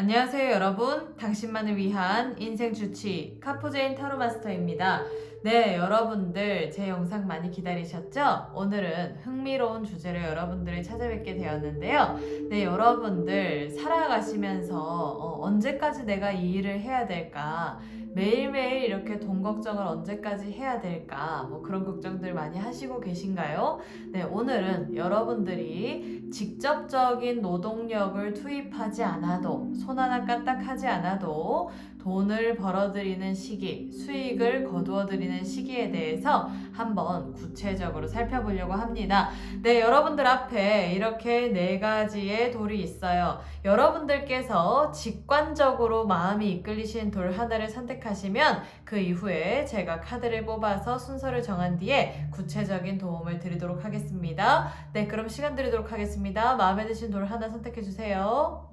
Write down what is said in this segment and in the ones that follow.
안녕하세요 여러분. 당신만을 위한 인생 주치 카푸제인 타로 마스터입니다. 네, 여러분들 제 영상 많이 기다리셨죠? 오늘은 흥미로운 주제로 여러분들을 찾아뵙게 되었는데요. 네, 여러분들 살아가시면서 언제까지 내가 이 일을 해야 될까? 매일매일 이렇게 돈 걱정을 언제까지 해야 될까? 뭐 그런 걱정들 많이 하시고 계신가요? 네, 오늘은 여러분들이 직접적인 노동력을 투입하지 않아도, 손 하나 까딱하지 않아도 돈을 벌어들이는 시기, 수익을 거두어들이는 시기에 대해서 한번 구체적으로 살펴보려고 합니다. 네, 여러분들 앞에 이렇게 네 가지의 돌이 있어요. 여러분들께서 직관적으로 마음이 이끌리신 돌 하나를 선택하시면 그 이후에 제가 카드를 뽑아서 순서를 정한 뒤에 구체적인 도움을 드리도록 하겠습니다. 네, 그럼 시간 드리도록 하겠습니다. 마음에 드신 돌 하나 선택해 주세요.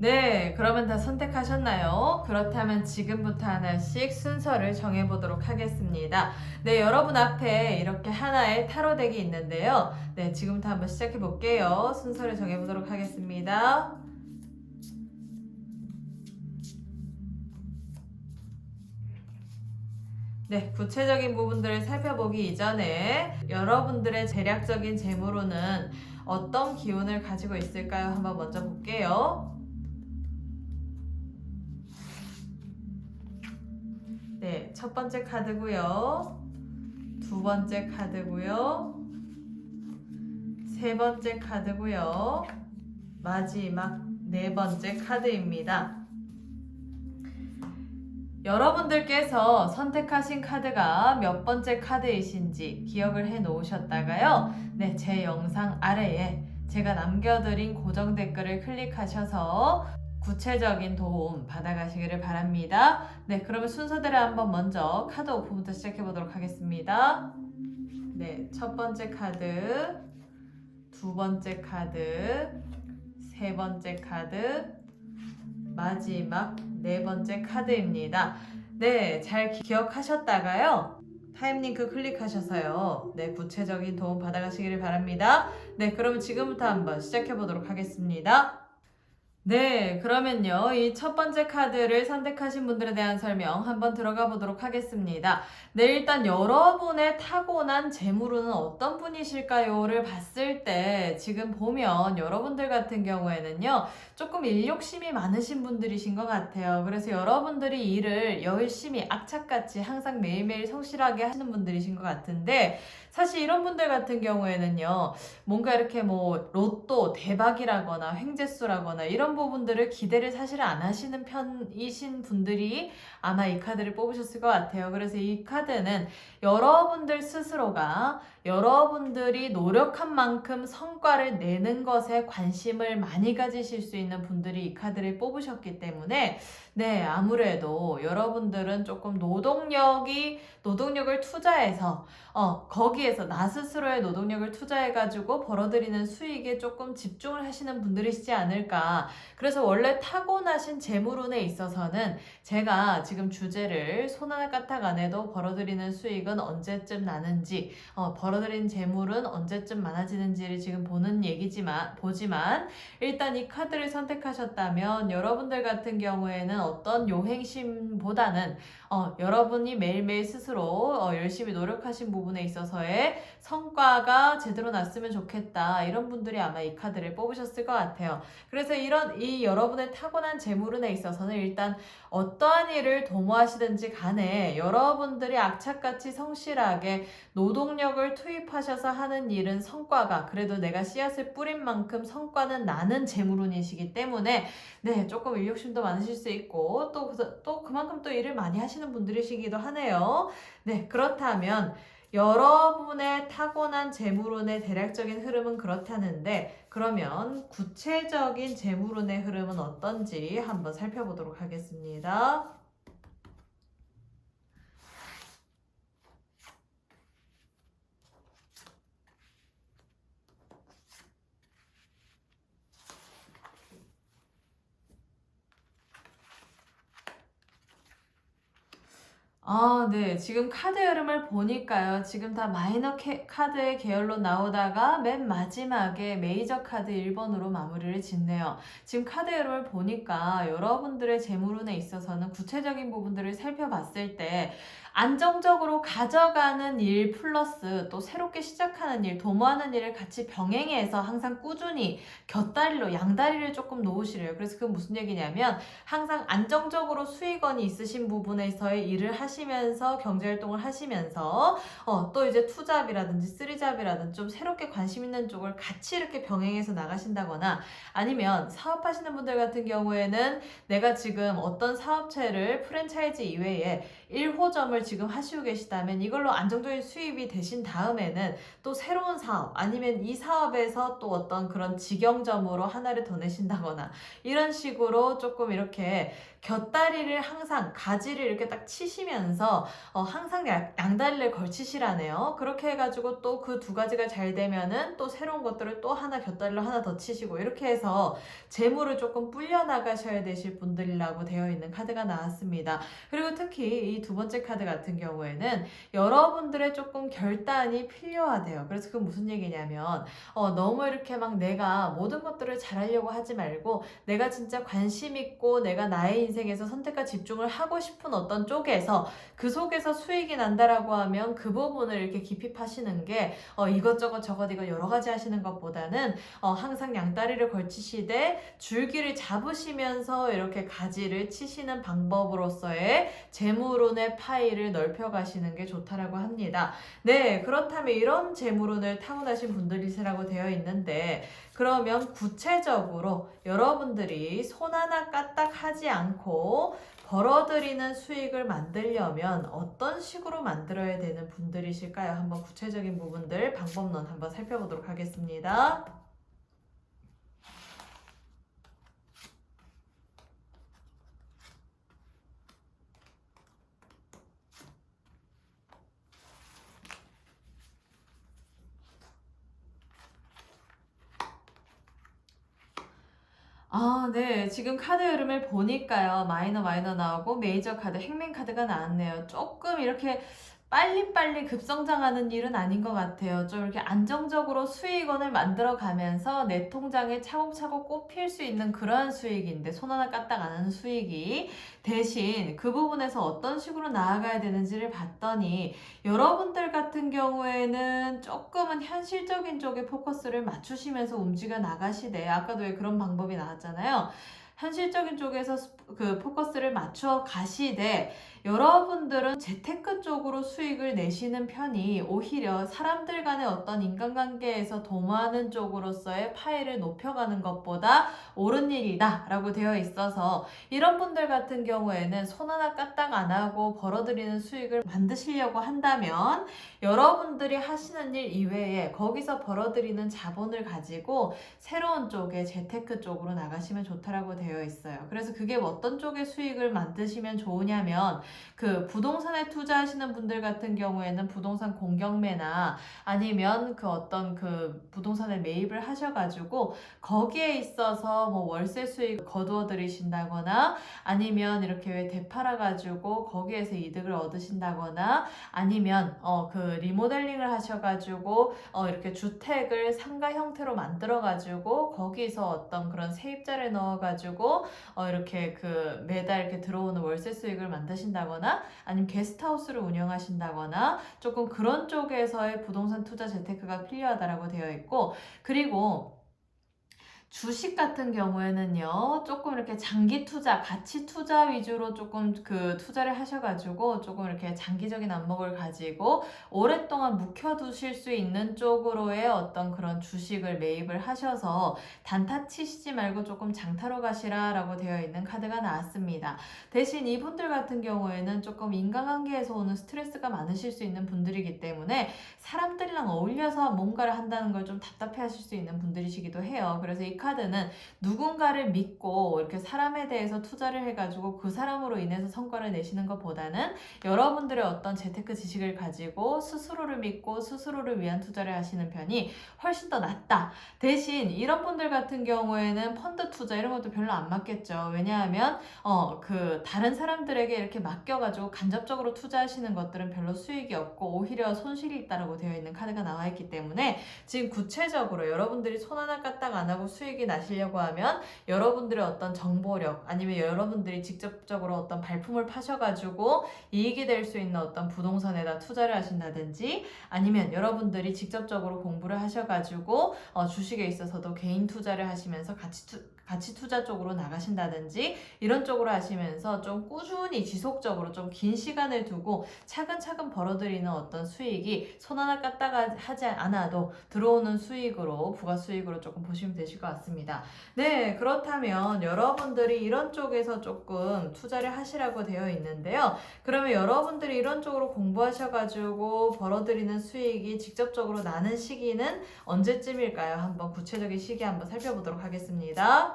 네, 그러면 다 선택하셨나요? 그렇다면 지금부터 하나씩 순서를 정해보도록 하겠습니다. 네, 여러분 앞에 이렇게 하나의 타로 덱이 있는데요. 네, 지금부터 한번 시작해 볼게요. 순서를 정해보도록 하겠습니다. 네, 구체적인 부분들을 살펴보기 이전에 여러분들의 대략적인 재물로는 어떤 기운을 가지고 있을까요? 한번 먼저 볼게요. 네, 첫 번째 카드고요. 두 번째 카드고요. 세 번째 카드고요. 마지막 네 번째 카드입니다. 여러분들께서 선택하신 카드가 몇 번째 카드이신지 기억을 해 놓으셨다가요. 네, 제 영상 아래에 제가 남겨드린 고정 댓글을 클릭하셔서 구체적인 도움 받아가시기를 바랍니다. 네, 그러면 순서대로 한번 먼저 카드 오픈부터 시작해 보도록 하겠습니다. 네, 첫 번째 카드, 두 번째 카드, 세 번째 카드, 마지막 네 번째 카드입니다. 네, 잘 기억하셨다가요. 타임 링크 클릭하셔서요. 네, 구체적인 도움 받아가시기를 바랍니다. 네, 그러면 지금부터 한번 시작해 보도록 하겠습니다. 네, 그러면요. 이 첫 번째 카드를 선택하신 분들에 대한 설명 한번 들어가 보도록 하겠습니다. 네, 일단 여러분의 타고난 재물운은 어떤 분이실까요?를 봤을 때 지금 보면 여러분들 같은 경우에는요. 조금 일욕심이 많으신 분들이신 것 같아요. 그래서 여러분들이 일을 열심히 악착같이 항상 매일매일 성실하게 하시는 분들이신 것 같은데 사실 이런 분들 같은 경우에는요. 뭔가 이렇게 뭐 로또 대박이라거나 횡재수라거나 이런 부분들을 기대를 사실 안 하시는 편이신 분들이 아마 이 카드를 뽑으셨을 것 같아요. 그래서 이 카드는 여러분들 스스로가 여러분들이 노력한 만큼 성과를 내는 것에 관심을 많이 가지실 수 있는 분들이 이 카드를 뽑으셨기 때문에 네, 아무래도 여러분들은 조금 노동력을 투자해서 거기에서 나 스스로의 노동력을 투자해가지고 벌어들이는 수익에 조금 집중을 하시는 분들이시지 않을까. 그래서 원래 타고나신 재물운에 있어서는 제가 지금 주제를 손 하나 까딱 안 해도 벌어들이는 수익은 언제쯤 나는지, 벌어들인 재물은 언제쯤 많아지는지를 지금 보지만, 일단 이 카드를 선택하셨다면 여러분들 같은 경우에는 어떤 요행심보다는 여러분이 매일매일 스스로 열심히 노력하신 부분에 있어서의 성과가 제대로 났으면 좋겠다. 이런 분들이 아마 이 카드를 뽑으셨을 것 같아요. 그래서 이 여러분의 타고난 재물운에 있어서는 일단 어떠한 일을 도모하시든지 간에 여러분들이 악착같이 성실하게 노동력을 투입하셔서 하는 일은 성과가 그래도 내가 씨앗을 뿌린 만큼 성과는 나는 재물운이시기 때문에 네, 조금 일욕심도 많으실 수 있고 또 그만큼 또 일을 많이 하시는 분들이시기도 하네요. 네, 그렇다면 여러분의 타고난 재물운의 대략적인 흐름은 그렇다는데 그러면 구체적인 재물운의 흐름은 어떤지 한번 살펴보도록 하겠습니다. 네. 지금 카드 흐름을 보니까요. 지금 다 마이너 카드의 계열로 나오다가 맨 마지막에 메이저 카드 1번으로 마무리를 짓네요. 지금 카드 흐름을 보니까 여러분들의 재물운에 있어서는 구체적인 부분들을 살펴봤을 때 안정적으로 가져가는 일 플러스 또 새롭게 시작하는 일, 도모하는 일을 같이 병행해서 항상 꾸준히 곁다리로 양다리를 조금 놓으시래요. 그래서 그건 무슨 얘기냐면 항상 안정적으로 수익원이 있으신 부분에서의 일을 하시면서 경제활동을 하시면서 또 이제 투잡이라든지 쓰리잡이라든지 좀 새롭게 관심 있는 쪽을 같이 이렇게 병행해서 나가신다거나 아니면 사업하시는 분들 같은 경우에는 내가 지금 어떤 사업체를 프랜차이즈 이외에 1호점을 지금 하시고 계시다면 이걸로 안정적인 수입이 되신 다음에는 또 새로운 사업 아니면 이 사업에서 또 어떤 그런 직영점으로 하나를 더 내신다거나 이런 식으로 조금 이렇게 곁다리를 항상 가지를 이렇게 딱 치시면서 항상 양다리를 걸치시라네요. 그렇게 해가지고 또 그 두 가지가 잘 되면은 또 새로운 것들을 또 하나 곁다리로 하나 더 치시고 이렇게 해서 재물을 조금 불려 나가셔야 되실 분들이라고 되어 있는 카드가 나왔습니다. 그리고 특히 이 두 번째 카드 같은 경우에는 여러분들의 조금 결단이 필요하대요. 그래서 그건 무슨 얘기냐면 너무 이렇게 막 내가 모든 것들을 잘하려고 하지 말고 내가 진짜 관심 있고 내가 나의 인생에서 선택과 집중을 하고 싶은 어떤 쪽에서 그 속에서 수익이 난다라고 하면 그 부분을 이렇게 깊이 파시는 게 이것저것 저것 이거 여러 가지 하시는 것보다는 항상 양다리를 걸치시되 줄기를 잡으시면서 이렇게 가지를 치시는 방법으로서의 재물운의 파일을 넓혀 가시는 게 좋다라고 합니다. 네, 그렇다면 이런 재물운을 타고나신 분들이시라고 되어 있는데 그러면 구체적으로 여러분들이 손 하나 까딱 하지 않고 벌어들이는 수익을 만들려면 어떤 식으로 만들어야 되는 분들이실까요? 한번 구체적인 부분들 방법론 한번 살펴보도록 하겠습니다. 네. 지금 카드 흐름을 보니까요. 마이너 나오고 메이저 카드, 행맨 카드가 나왔네요. 조금 이렇게 빨리빨리 급성장하는 일은 아닌 것 같아요. 좀 이렇게 안정적으로 수익원을 만들어 가면서 내 통장에 차곡차곡 꼽힐 수 있는 그런 수익인데 손 하나 까딱 안 하는 수익이 대신 그 부분에서 어떤 식으로 나아가야 되는지를 봤더니 여러분들 같은 경우에는 조금은 현실적인 쪽에 포커스를 맞추시면서 움직여 나가시되 아까도 왜 그런 방법이 나왔잖아요. 현실적인 쪽에서 그 포커스를 맞춰 가시되 여러분들은 재테크 쪽으로 수익을 내시는 편이 오히려 사람들 간의 어떤 인간관계에서 도모하는 쪽으로서의 파일을 높여가는 것보다 옳은 일이다 라고 되어 있어서 이런 분들 같은 경우에는 손 하나 까딱 안 하고 벌어들이는 수익을 만드시려고 한다면 여러분들이 하시는 일 이외에 거기서 벌어들이는 자본을 가지고 새로운 쪽에 재테크 쪽으로 나가시면 좋다라고 되어 있어요. 그래서 그게 어떤 쪽의 수익을 만드시면 좋으냐면 그 부동산에 투자하시는 분들 같은 경우에는 부동산 공경매나 아니면 그 어떤 그 부동산에 매입을 하셔가지고 거기에 있어서 뭐 월세 수익 거두어 들이신다거나 아니면 이렇게 왜 되팔아가지고 거기에서 이득을 얻으신다거나 아니면 그 리모델링을 하셔가지고 이렇게 주택을 상가 형태로 만들어가지고 거기서 어떤 그런 세입자를 넣어가지고 이렇게 그 매달 이렇게 들어오는 월세 수익을 만드신다거나 아니면 게스트하우스를 운영하신다거나 조금 그런 쪽에서의 부동산 투자 재테크가 필요하다라고 되어 있고 그리고 주식 같은 경우에는요, 조금 이렇게 장기 투자, 가치 투자 위주로 조금 그 투자를 하셔가지고 조금 이렇게 장기적인 안목을 가지고 오랫동안 묵혀두실 수 있는 쪽으로의 어떤 그런 주식을 매입을 하셔서 단타 치시지 말고 조금 장타로 가시라라고 되어 있는 카드가 나왔습니다. 대신 이분들 같은 경우에는 조금 인간관계에서 오는 스트레스가 많으실 수 있는 분들이기 때문에 사람들이랑 어울려서 뭔가를 한다는 걸 좀 답답해 하실 수 있는 분들이시기도 해요. 그래서 이 카드는 누군가를 믿고 이렇게 사람에 대해서 투자를 해가지고 그 사람으로 인해서 성과를 내시는 것보다는 여러분들의 어떤 재테크 지식을 가지고 스스로를 믿고 스스로를 위한 투자를 하시는 편이 훨씬 더 낫다. 대신 이런 분들 같은 경우에는 펀드 투자 이런 것도 별로 안 맞겠죠. 왜냐하면 다른 사람들에게 이렇게 맡겨가지고 간접적으로 투자하시는 것들은 별로 수익이 없고 오히려 손실이 있다라고 되어 있는 카드가 나와 있기 때문에 지금 구체적으로 여러분들이 손 하나 까딱 안 하고 수익이 나시려고 하면 여러분들의 어떤 정보력 아니면 여러분들이 직접적으로 어떤 발품을 파셔가지고 이익이 될 수 있는 어떤 부동산에다 투자를 하신다든지 아니면 여러분들이 직접적으로 공부를 하셔가지고 주식에 있어서도 개인 투자를 하시면서 가치 투자 쪽으로 나가신다든지 이런 쪽으로 하시면서 좀 꾸준히 지속적으로 좀 긴 시간을 두고 차근차근 벌어들이는 어떤 수익이 손 하나 까딱 하지 않아도 들어오는 수익으로 부가 수익으로 조금 보시면 되실 것 같습니다. 네, 그렇다면 여러분들이 이런 쪽에서 조금 투자를 하시라고 되어 있는데요. 그러면 여러분들이 이런 쪽으로 공부하셔가지고 벌어들이는 수익이 직접적으로 나는 시기는 언제쯤일까요? 한번 구체적인 시기 한번 살펴보도록 하겠습니다.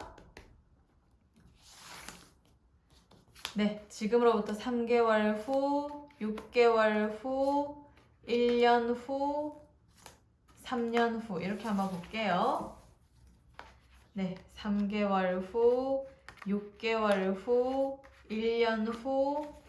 네, 지금으로부터 3개월 후, 6개월 후, 1년 후, 3년 후 이렇게 한번 볼게요. 네, 3개월 후, 6개월 후, 1년 후,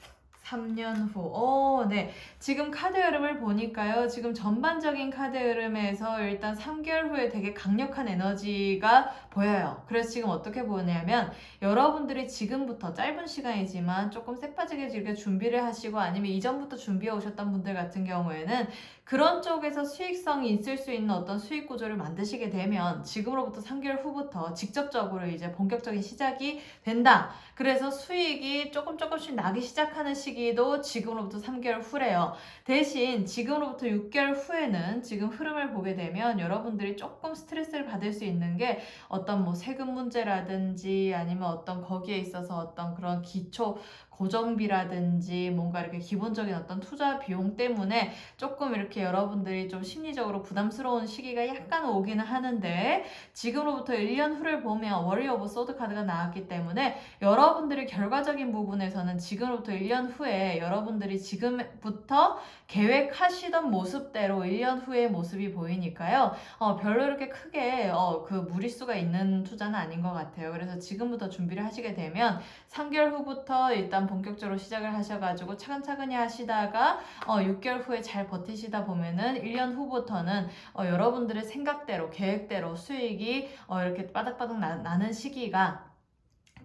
3년 후. 네. 지금 카드 흐름을 보니까요. 지금 전반적인 카드 흐름에서 일단 3개월 후에 되게 강력한 에너지가 보여요. 그래서 지금 어떻게 보냐면 여러분들이 지금부터 짧은 시간이지만 조금 새빠지게 이렇게 준비를 하시고 아니면 이전부터 준비해 오셨던 분들 같은 경우에는 그런 쪽에서 수익성이 있을 수 있는 어떤 수익 구조를 만드시게 되면 지금으로부터 3개월 후부터 직접적으로 이제 본격적인 시작이 된다. 그래서 수익이 조금씩 나기 시작하는 시기도 지금으로부터 3개월 후래요. 대신 지금으로부터 6개월 후에는 지금 흐름을 보게 되면 여러분들이 조금 스트레스를 받을 수 있는 게 어떤 뭐 세금 문제라든지 아니면 어떤 거기에 있어서 어떤 그런 기초 고정비라든지 뭔가 이렇게 기본적인 어떤 투자 비용 때문에 조금 이렇게 여러분들이 좀 심리적으로 부담스러운 시기가 약간 오기는 하는데 지금으로부터 1년 후를 보면 워리어 오브 소드 카드가 나왔기 때문에 여러분들이 결과적인 부분에서는 지금으로부터 1년 후에 여러분들이 지금부터 계획하시던 모습대로 1년 후의 모습이 보이니까요. 별로 이렇게 크게 그 무리수가 있는 투자는 아닌 것 같아요. 그래서 지금부터 준비를 하시게 되면 3개월 후부터 일단 본격적으로 시작을 하셔가지고 차근차근히 하시다가 6개월 후에 잘 버티시다 보면은 1년 후부터는 여러분들의 생각대로 계획대로 수익이 이렇게 바닥바닥 나는 시기가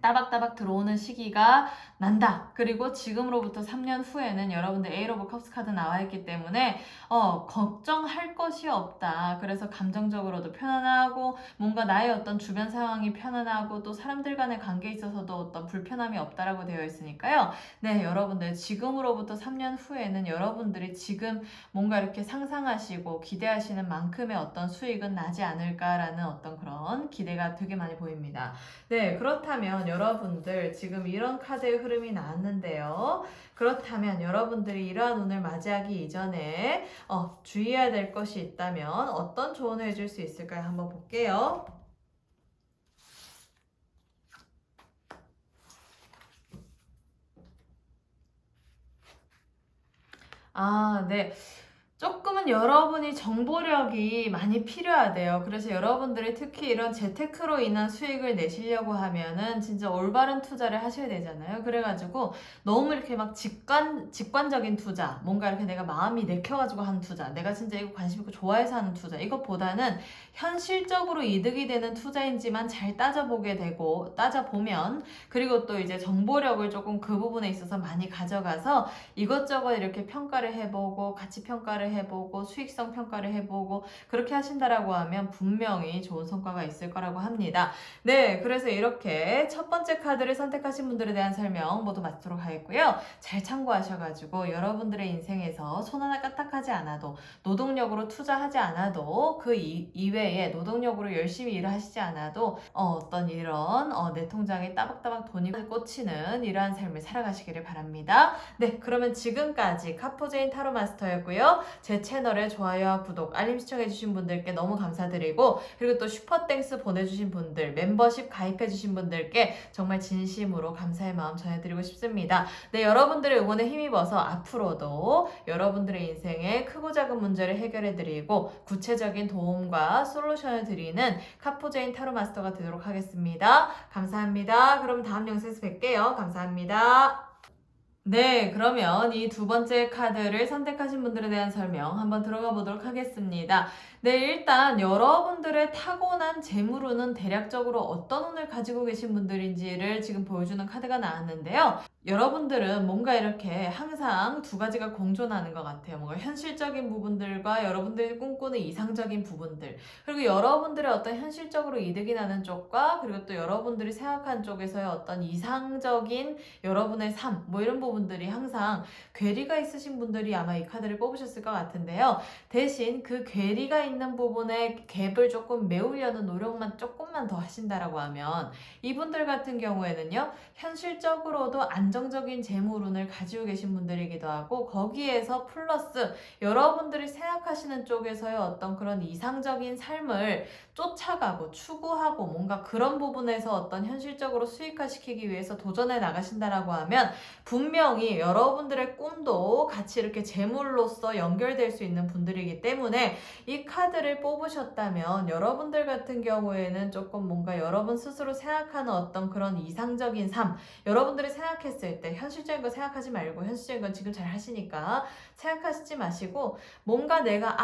따박따박 들어오는 시기가 난다. 그리고 지금으로부터 3년 후에는 여러분들 에이트 오브 컵스 카드 나와 있기 때문에 걱정할 것이 없다. 그래서 감정적으로도 편안하고 뭔가 나의 어떤 주변 상황이 편안하고 또 사람들 간의 관계에 있어서도 어떤 불편함이 없다라고 되어 있으니까요. 네, 여러분들 지금으로부터 3년 후에는 여러분들이 지금 뭔가 이렇게 상상하시고 기대하시는 만큼의 어떤 수익은 나지 않을까라는 어떤 그런 기대가 되게 많이 보입니다. 네, 그렇다면 여러분들 지금 이런 카드의 흐름이 나왔는데요. 그렇다면 여러분들이 이러한 운을 맞이하기 이전에 주의해야 될 것이 있다면 어떤 조언을 해줄 수 있을까요? 한번 볼게요. 네. 조금은 여러분이 정보력이 많이 필요하대요. 그래서 여러분들이 특히 이런 재테크로 인한 수익을 내시려고 하면은 진짜 올바른 투자를 하셔야 되잖아요. 그래가지고 너무 이렇게 막 직관적인 투자, 뭔가 이렇게 내가 마음이 내켜가지고 하는 투자, 내가 진짜 이거 관심 있고 좋아해서 하는 투자, 이것보다는 현실적으로 이득이 되는 투자인지만 잘 따져보면, 그리고 또 이제 정보력을 조금 그 부분에 있어서 많이 가져가서 이것저것 이렇게 평가를 해보고, 가치 평가를 해보고 수익성 평가를 해보고 그렇게 하신다라고 하면 분명히 좋은 성과가 있을 거라고 합니다. 네, 그래서 이렇게 첫 번째 카드를 선택하신 분들에 대한 설명 모두 마치도록 하겠고요. 잘 참고하셔가지고 여러분들의 인생에서 손 하나 까딱하지 않아도 노동력으로 투자하지 않아도 그 이외에 노동력으로 열심히 일을 하시지 않아도 어떤 이런 내 통장에 따박따박 돈이 꽂히는 이러한 삶을 살아가시기를 바랍니다. 네, 그러면 지금까지 카포제인 타로 마스터였고요. 제 채널 채널에 좋아요와 구독, 알림 시청해주신 분들께 너무 감사드리고, 그리고 또 슈퍼땡스 보내주신 분들, 멤버십 가입해주신 분들께 정말 진심으로 감사의 마음 전해드리고 싶습니다. 네, 여러분들의 응원에 힘입어서 앞으로도 여러분들의 인생에 크고 작은 문제를 해결해드리고 구체적인 도움과 솔루션을 드리는 카포제인 타로 마스터가 되도록 하겠습니다. 감사합니다. 그럼 다음 영상에서 뵐게요. 감사합니다. 네, 그러면 이 두 번째 카드를 선택하신 분들에 대한 설명 한번 들어가 보도록 하겠습니다. 네, 일단 여러분들의 타고난 재물운은 대략적으로 어떤 운을 가지고 계신 분들인지를 지금 보여주는 카드가 나왔는데요. 여러분들은 뭔가 이렇게 항상 두 가지가 공존하는 것 같아요. 뭔가 현실적인 부분들과 여러분들이 꿈꾸는 이상적인 부분들, 그리고 여러분들의 어떤 현실적으로 이득이 나는 쪽과 그리고 또 여러분들이 생각한 쪽에서의 어떤 이상적인 여러분의 삶, 뭐 이런 부분들이 항상 괴리가 있으신 분들이 아마 이 카드를 뽑으셨을 것 같은데요. 대신 그 괴리가 있는 부분에 갭을 조금 메우려는 노력만 조금만 더 하신다라고 하면 이분들 같은 경우에는요, 현실적으로도 안정적인 재물운을 가지고 계신 분들이기도 하고, 거기에서 플러스 여러분들이 생각하시는 쪽에서의 어떤 그런 이상적인 삶을 쫓아가고 추구하고 뭔가 그런 부분에서 어떤 현실적으로 수익화시키기 위해서 도전해 나가신다라고 하면 분명히 여러분들의 꿈도 같이 이렇게 재물로서 연결될 수 있는 분들이기 때문에 이 카드를 뽑으셨다면 여러분들 같은 경우에는 조금 뭔가 여러분 스스로 생각하는 어떤 그런 이상적인 삶, 여러분들이 생각했을 때 현실적인 거 생각하지 말고, 현실적인 건 지금 잘 하시니까 생각하시지 마시고, 뭔가 내가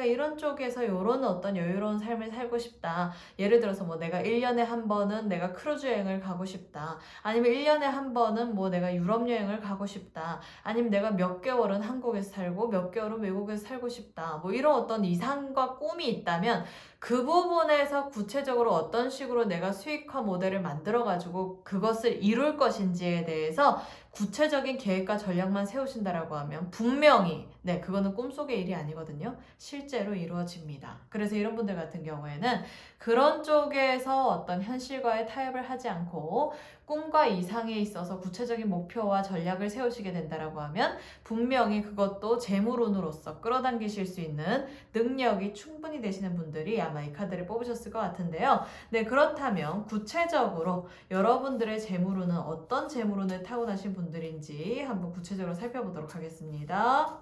이런 쪽에서 이런 어떤 여유로운 삶을 살고 싶다. 예를 들어서 뭐 내가 1년에 한 번은 내가 크루즈 여행을 가고 싶다. 아니면 1년에 한 번은 뭐 내가 유럽 여행을 가고 싶다. 아니면 내가 몇 개월은 한국에서 살고 몇 개월은 외국에서 살고 싶다. 뭐 이런 어떤 이상과 꿈이 있다면 그 부분에서 구체적으로 어떤 식으로 내가 수익화 모델을 만들어가지고 그것을 이룰 것인지에 대해서 구체적인 계획과 전략만 세우신다라고 하면 분명히 그거는 꿈속의 일이 아니거든요. 실제로 이루어집니다. 그래서 이런 분들 같은 경우에는 그런 쪽에서 어떤 현실과의 타협을 하지 않고 꿈과 이상에 있어서 구체적인 목표와 전략을 세우시게 된다라고 하면 분명히 그것도 재물운으로서 끌어당기실 수 있는 능력이 충분히 되시는 분들이 아마 이 카드를 뽑으셨을 것 같은데요. 네, 그렇다면 구체적으로 여러분들의 재물운은 어떤 재물운을 타고나신 분들인지 한번 구체적으로 살펴보도록 하겠습니다.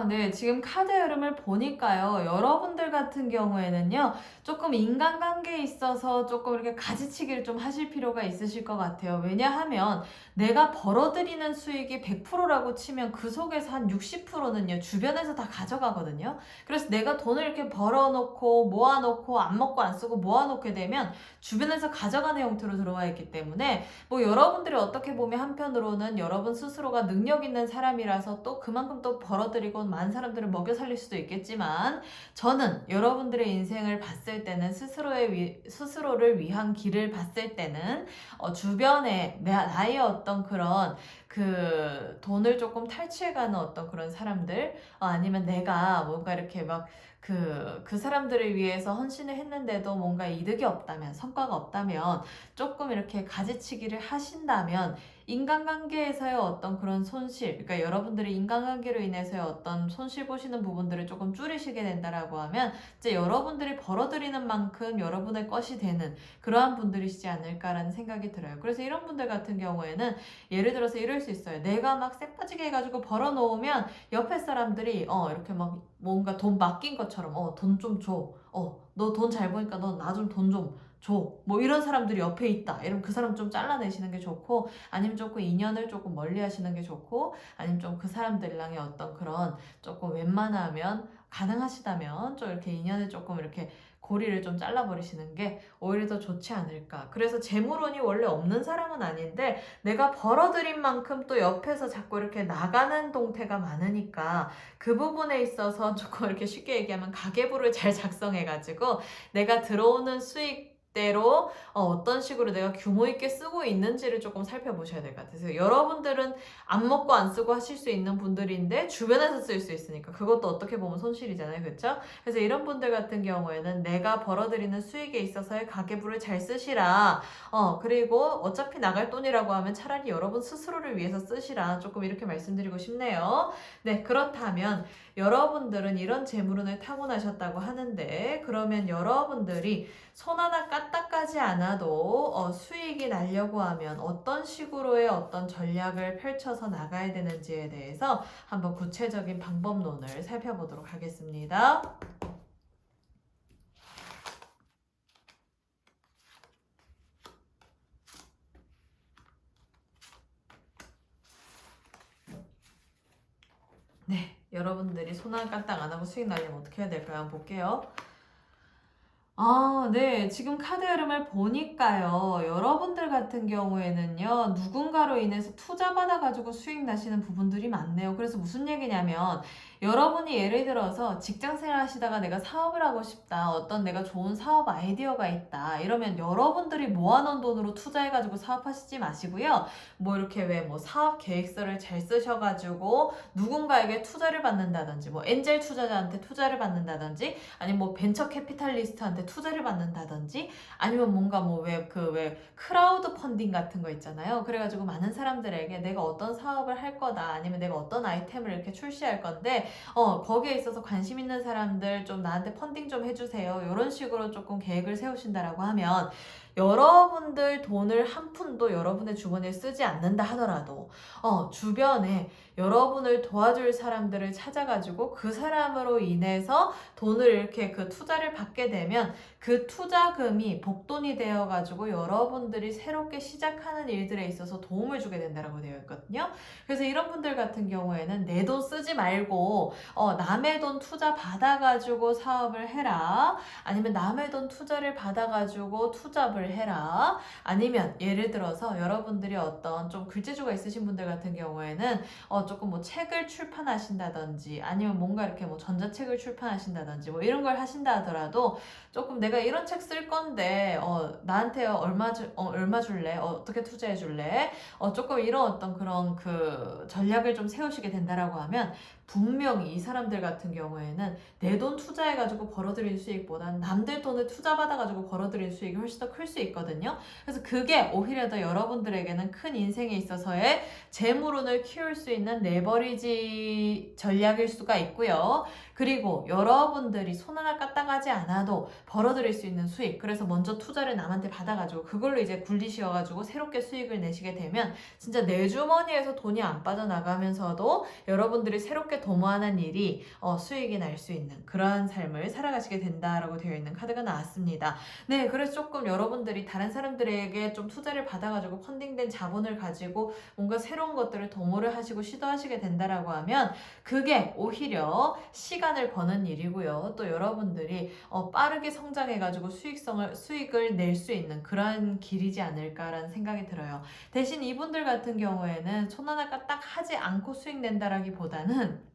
네. 지금 카드 흐름을 보니까요. 여러분들 같은 경우에는요, 조금 인간관계에 있어서 조금 이렇게 가지치기를 좀 하실 필요가 있으실 것 같아요. 왜냐하면 내가 벌어들이는 수익이 100%라고 치면 그 속에서 한 60%는요, 주변에서 다 가져가거든요. 그래서 내가 돈을 이렇게 벌어놓고 모아놓고 안 먹고 안 쓰고 모아놓게 되면 주변에서 가져가는 형태로 들어와 있기 때문에 뭐 여러분들이 어떻게 보면 한편으로는 여러분 스스로가 능력 있는 사람이라서 또 그만큼 또 벌어들이고 많은 사람들을 먹여 살릴 수도 있겠지만, 저는 여러분들의 인생을 봤을 때는 스스로를 위한 길을 봤을 때는 주변에 나의 어떤 그런 그 돈을 조금 탈취해가는 어떤 그런 사람들, 아니면 내가 뭔가 이렇게 막 그 사람들을 위해서 헌신을 했는데도 뭔가 이득이 없다면, 성과가 없다면, 조금 이렇게 가지치기를 하신다면 인간관계에서의 어떤 그런 손실, 그러니까 여러분들이 인간관계로 인해서의 어떤 손실 보시는 부분들을 조금 줄이시게 된다라고 하면 이제 여러분들이 벌어들이는 만큼 여러분의 것이 되는 그러한 분들이시지 않을까라는 생각이 들어요. 그래서 이런 분들 같은 경우에는 예를 들어서 이럴 수 있어요. 내가 막 쎄빠지게 해가지고 벌어놓으면 옆에 사람들이 이렇게 막 뭔가 돈 맡긴 것처럼 돈 좀 줘. 너 돈 잘 버니까 너 나 좀 돈 좀 줘. 뭐 이런 사람들이 옆에 있다. 이러면 그 사람 좀 잘라내시는 게 좋고, 아니면 조금 인연을 조금 멀리 하시는 게 좋고, 아니면 좀 그 사람들랑의 어떤 그런 조금 웬만하면 가능하시다면 좀 이렇게 인연을 조금 이렇게 고리를 좀 잘라버리시는 게 오히려 더 좋지 않을까. 그래서 재물운이 원래 없는 사람은 아닌데 내가 벌어들인 만큼 또 옆에서 자꾸 이렇게 나가는 동태가 많으니까 그 부분에 있어서 조금 이렇게 쉽게 얘기하면 가계부를 잘 작성해가지고 내가 들어오는 수익 대로 어떤 식으로 내가 규모 있게 쓰고 있는지를 조금 살펴보셔야 될 것 같아요. 여러분들은 안 먹고 안 쓰고 하실 수 있는 분들인데 주변에서 쓸 수 있으니까 그것도 어떻게 보면 손실이잖아요. 그렇죠? 그래서 이런 분들 같은 경우에는 내가 벌어들이는 수익에 있어서의 가계부를 잘 쓰시라. 그리고 어차피 나갈 돈이라고 하면 차라리 여러분 스스로를 위해서 쓰시라. 조금 이렇게 말씀드리고 싶네요. 네, 그렇다면 여러분들은 이런 재물운을 타고나셨다고 하는데 그러면 여러분들이 손 하나 까딱하지 않아도 수익이 나려고 하면 어떤 식으로의 어떤 전략을 펼쳐서 나가야 되는지에 대해서 한번 구체적인 방법론을 살펴보도록 하겠습니다. 네, 여러분들이 손 하나 까딱 안 하고 수익 나려면 어떻게 해야 될까요? 한번 볼게요. 네. 지금 카드 흐름을 보니까요. 여러분들 같은 경우에는요. 누군가로 인해서 투자 받아가지고 수익 나시는 부분들이 많네요. 그래서 무슨 얘기냐면 여러분이 예를 들어서 직장 생활 하시다가 내가 사업을 하고 싶다. 어떤 내가 좋은 사업 아이디어가 있다. 이러면 여러분들이 모아놓은 돈으로 투자해가지고 사업하시지 마시고요. 뭐 이렇게 왜 뭐 사업 계획서를 잘 쓰셔가지고 누군가에게 투자를 받는다든지 뭐 엔젤 투자자한테 투자를 받는다든지 아니면 뭐 벤처 캐피탈리스트한테 투자를 받는다든지 아니면 뭔가 뭐 왜 크라우드 펀딩 같은 거 있잖아요. 그래가지고 많은 사람들에게 내가 어떤 사업을 할 거다 아니면 내가 어떤 아이템을 이렇게 출시할 건데 거기에 있어서 관심 있는 사람들 좀 나한테 펀딩 좀 해주세요. 이런 식으로 조금 계획을 세우신다라고 하면 여러분들 돈을 한 푼도 여러분의 주머니에 쓰지 않는다 하더라도 주변에 여러분을 도와줄 사람들을 찾아가지고 그 사람으로 인해서 돈을 이렇게 그 투자를 받게 되면 그 투자금이 복돈이 되어가지고 여러분들이 새롭게 시작하는 일들에 있어서 도움을 주게 된다고 되어 있거든요. 그래서 이런 분들 같은 경우에는 내 돈 쓰지 말고 남의 돈 투자 받아가지고 사업을 해라. 아니면 남의 돈 투자를 받아가지고 투잡을 해라. 아니면 예를 들어서 여러분들이 어떤 좀 글재주가 있으신 분들 같은 경우에는 조금 뭐 책을 출판하신다든지 아니면 뭔가 이렇게 뭐 전자책을 출판하신다든지 뭐 이런 걸 하신다 하더라도 조금 내가 이런 책 쓸 건데 나한테 얼마 줄래? 어떻게 투자해 줄래? 조금 이런 어떤 그런 그 전략을 좀 세우시게 된다라고 하면 분명히 이 사람들 같은 경우에는 내 돈 투자해가지고 벌어들일 수익보다는 남들 돈을 투자받아가지고 벌어들일 수익이 훨씬 더 클 수 있거든요. 그래서 그게 오히려 더 여러분들에게는 큰 인생에 있어서의 재물운을 키울 수 있는 레버리지 전략일 수가 있고요. 그리고 여러분들이 손 하나 까딱하지 않아도 벌어들일 수 있는 수익, 그래서 먼저 투자를 남한테 받아가지고 그걸로 이제 굴리셔가지고 새롭게 수익을 내시게 되면 진짜 내 주머니에서 돈이 안 빠져나가면서도 여러분들이 새롭게 도모하는 일이 수익이 날 수 있는 그러한 삶을 살아가시게 된다라고 되어 있는 카드가 나왔습니다. 네, 그래서 조금 여러분들이 다른 사람들에게 좀 투자를 받아가지고 펀딩된 자본을 가지고 뭔가 새로운 것들을 도모를 하시고 시도하시게 된다라고 하면 그게 오히려 시간을 버는 일이고요. 또 여러분들이 빠르게 성장해가지고 수익을 낼 수 있는 그러한 길이지 않을까라는 생각이 들어요. 대신 이분들 같은 경우에는 손 하나 까딱 하지 않고 수익 낸다라기보다는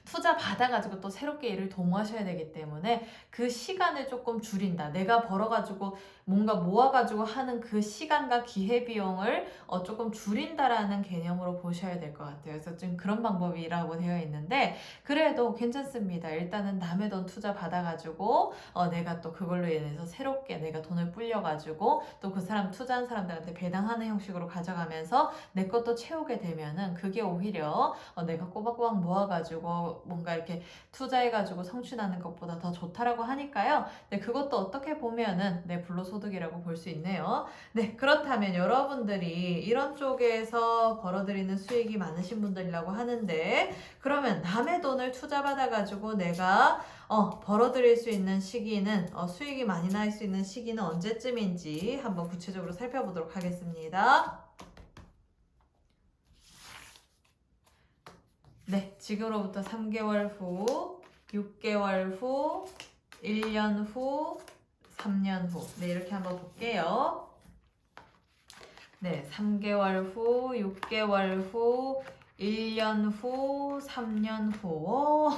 투자 받아가지고 또 새롭게 일을 도모하셔야 되기 때문에 그 시간을 조금 줄인다. 내가 벌어가지고 뭔가 모아가지고 하는 그 시간과 기회비용을 조금 줄인다라는 개념으로 보셔야 될 것 같아요. 그래서 좀 그런 방법이라고 되어 있는데 그래도 괜찮습니다. 일단은 남의 돈 투자 받아가지고 내가 또 그걸로 인해서 새롭게 내가 돈을 불려가지고 또 그 사람 투자한 사람들한테 배당하는 형식으로 가져가면서 내 것도 채우게 되면은 그게 오히려 내가 꼬박꼬박 모아가지고 뭔가 이렇게 투자해가지고 성취하는 것보다 더 좋다라고 하니까요. 네, 그것도 어떻게 보면은 불로소득이라고 볼 수 있네요. 네, 그렇다면 여러분들이 이런 쪽에서 벌어들이는 수익이 많으신 분들이라고 하는데 그러면 남의 돈을 투자받아가지고 내가 벌어들일 수 있는 시기는 수익이 많이 날 수 있는 시기는 언제쯤인지 한번 구체적으로 살펴보도록 하겠습니다. 네, 지금으로부터 3개월 후, 6개월 후, 1년 후, 3년 후. 네, 이렇게 한번 볼게요. 네, 3개월 후, 6개월 후, 1년 후, 3년 후.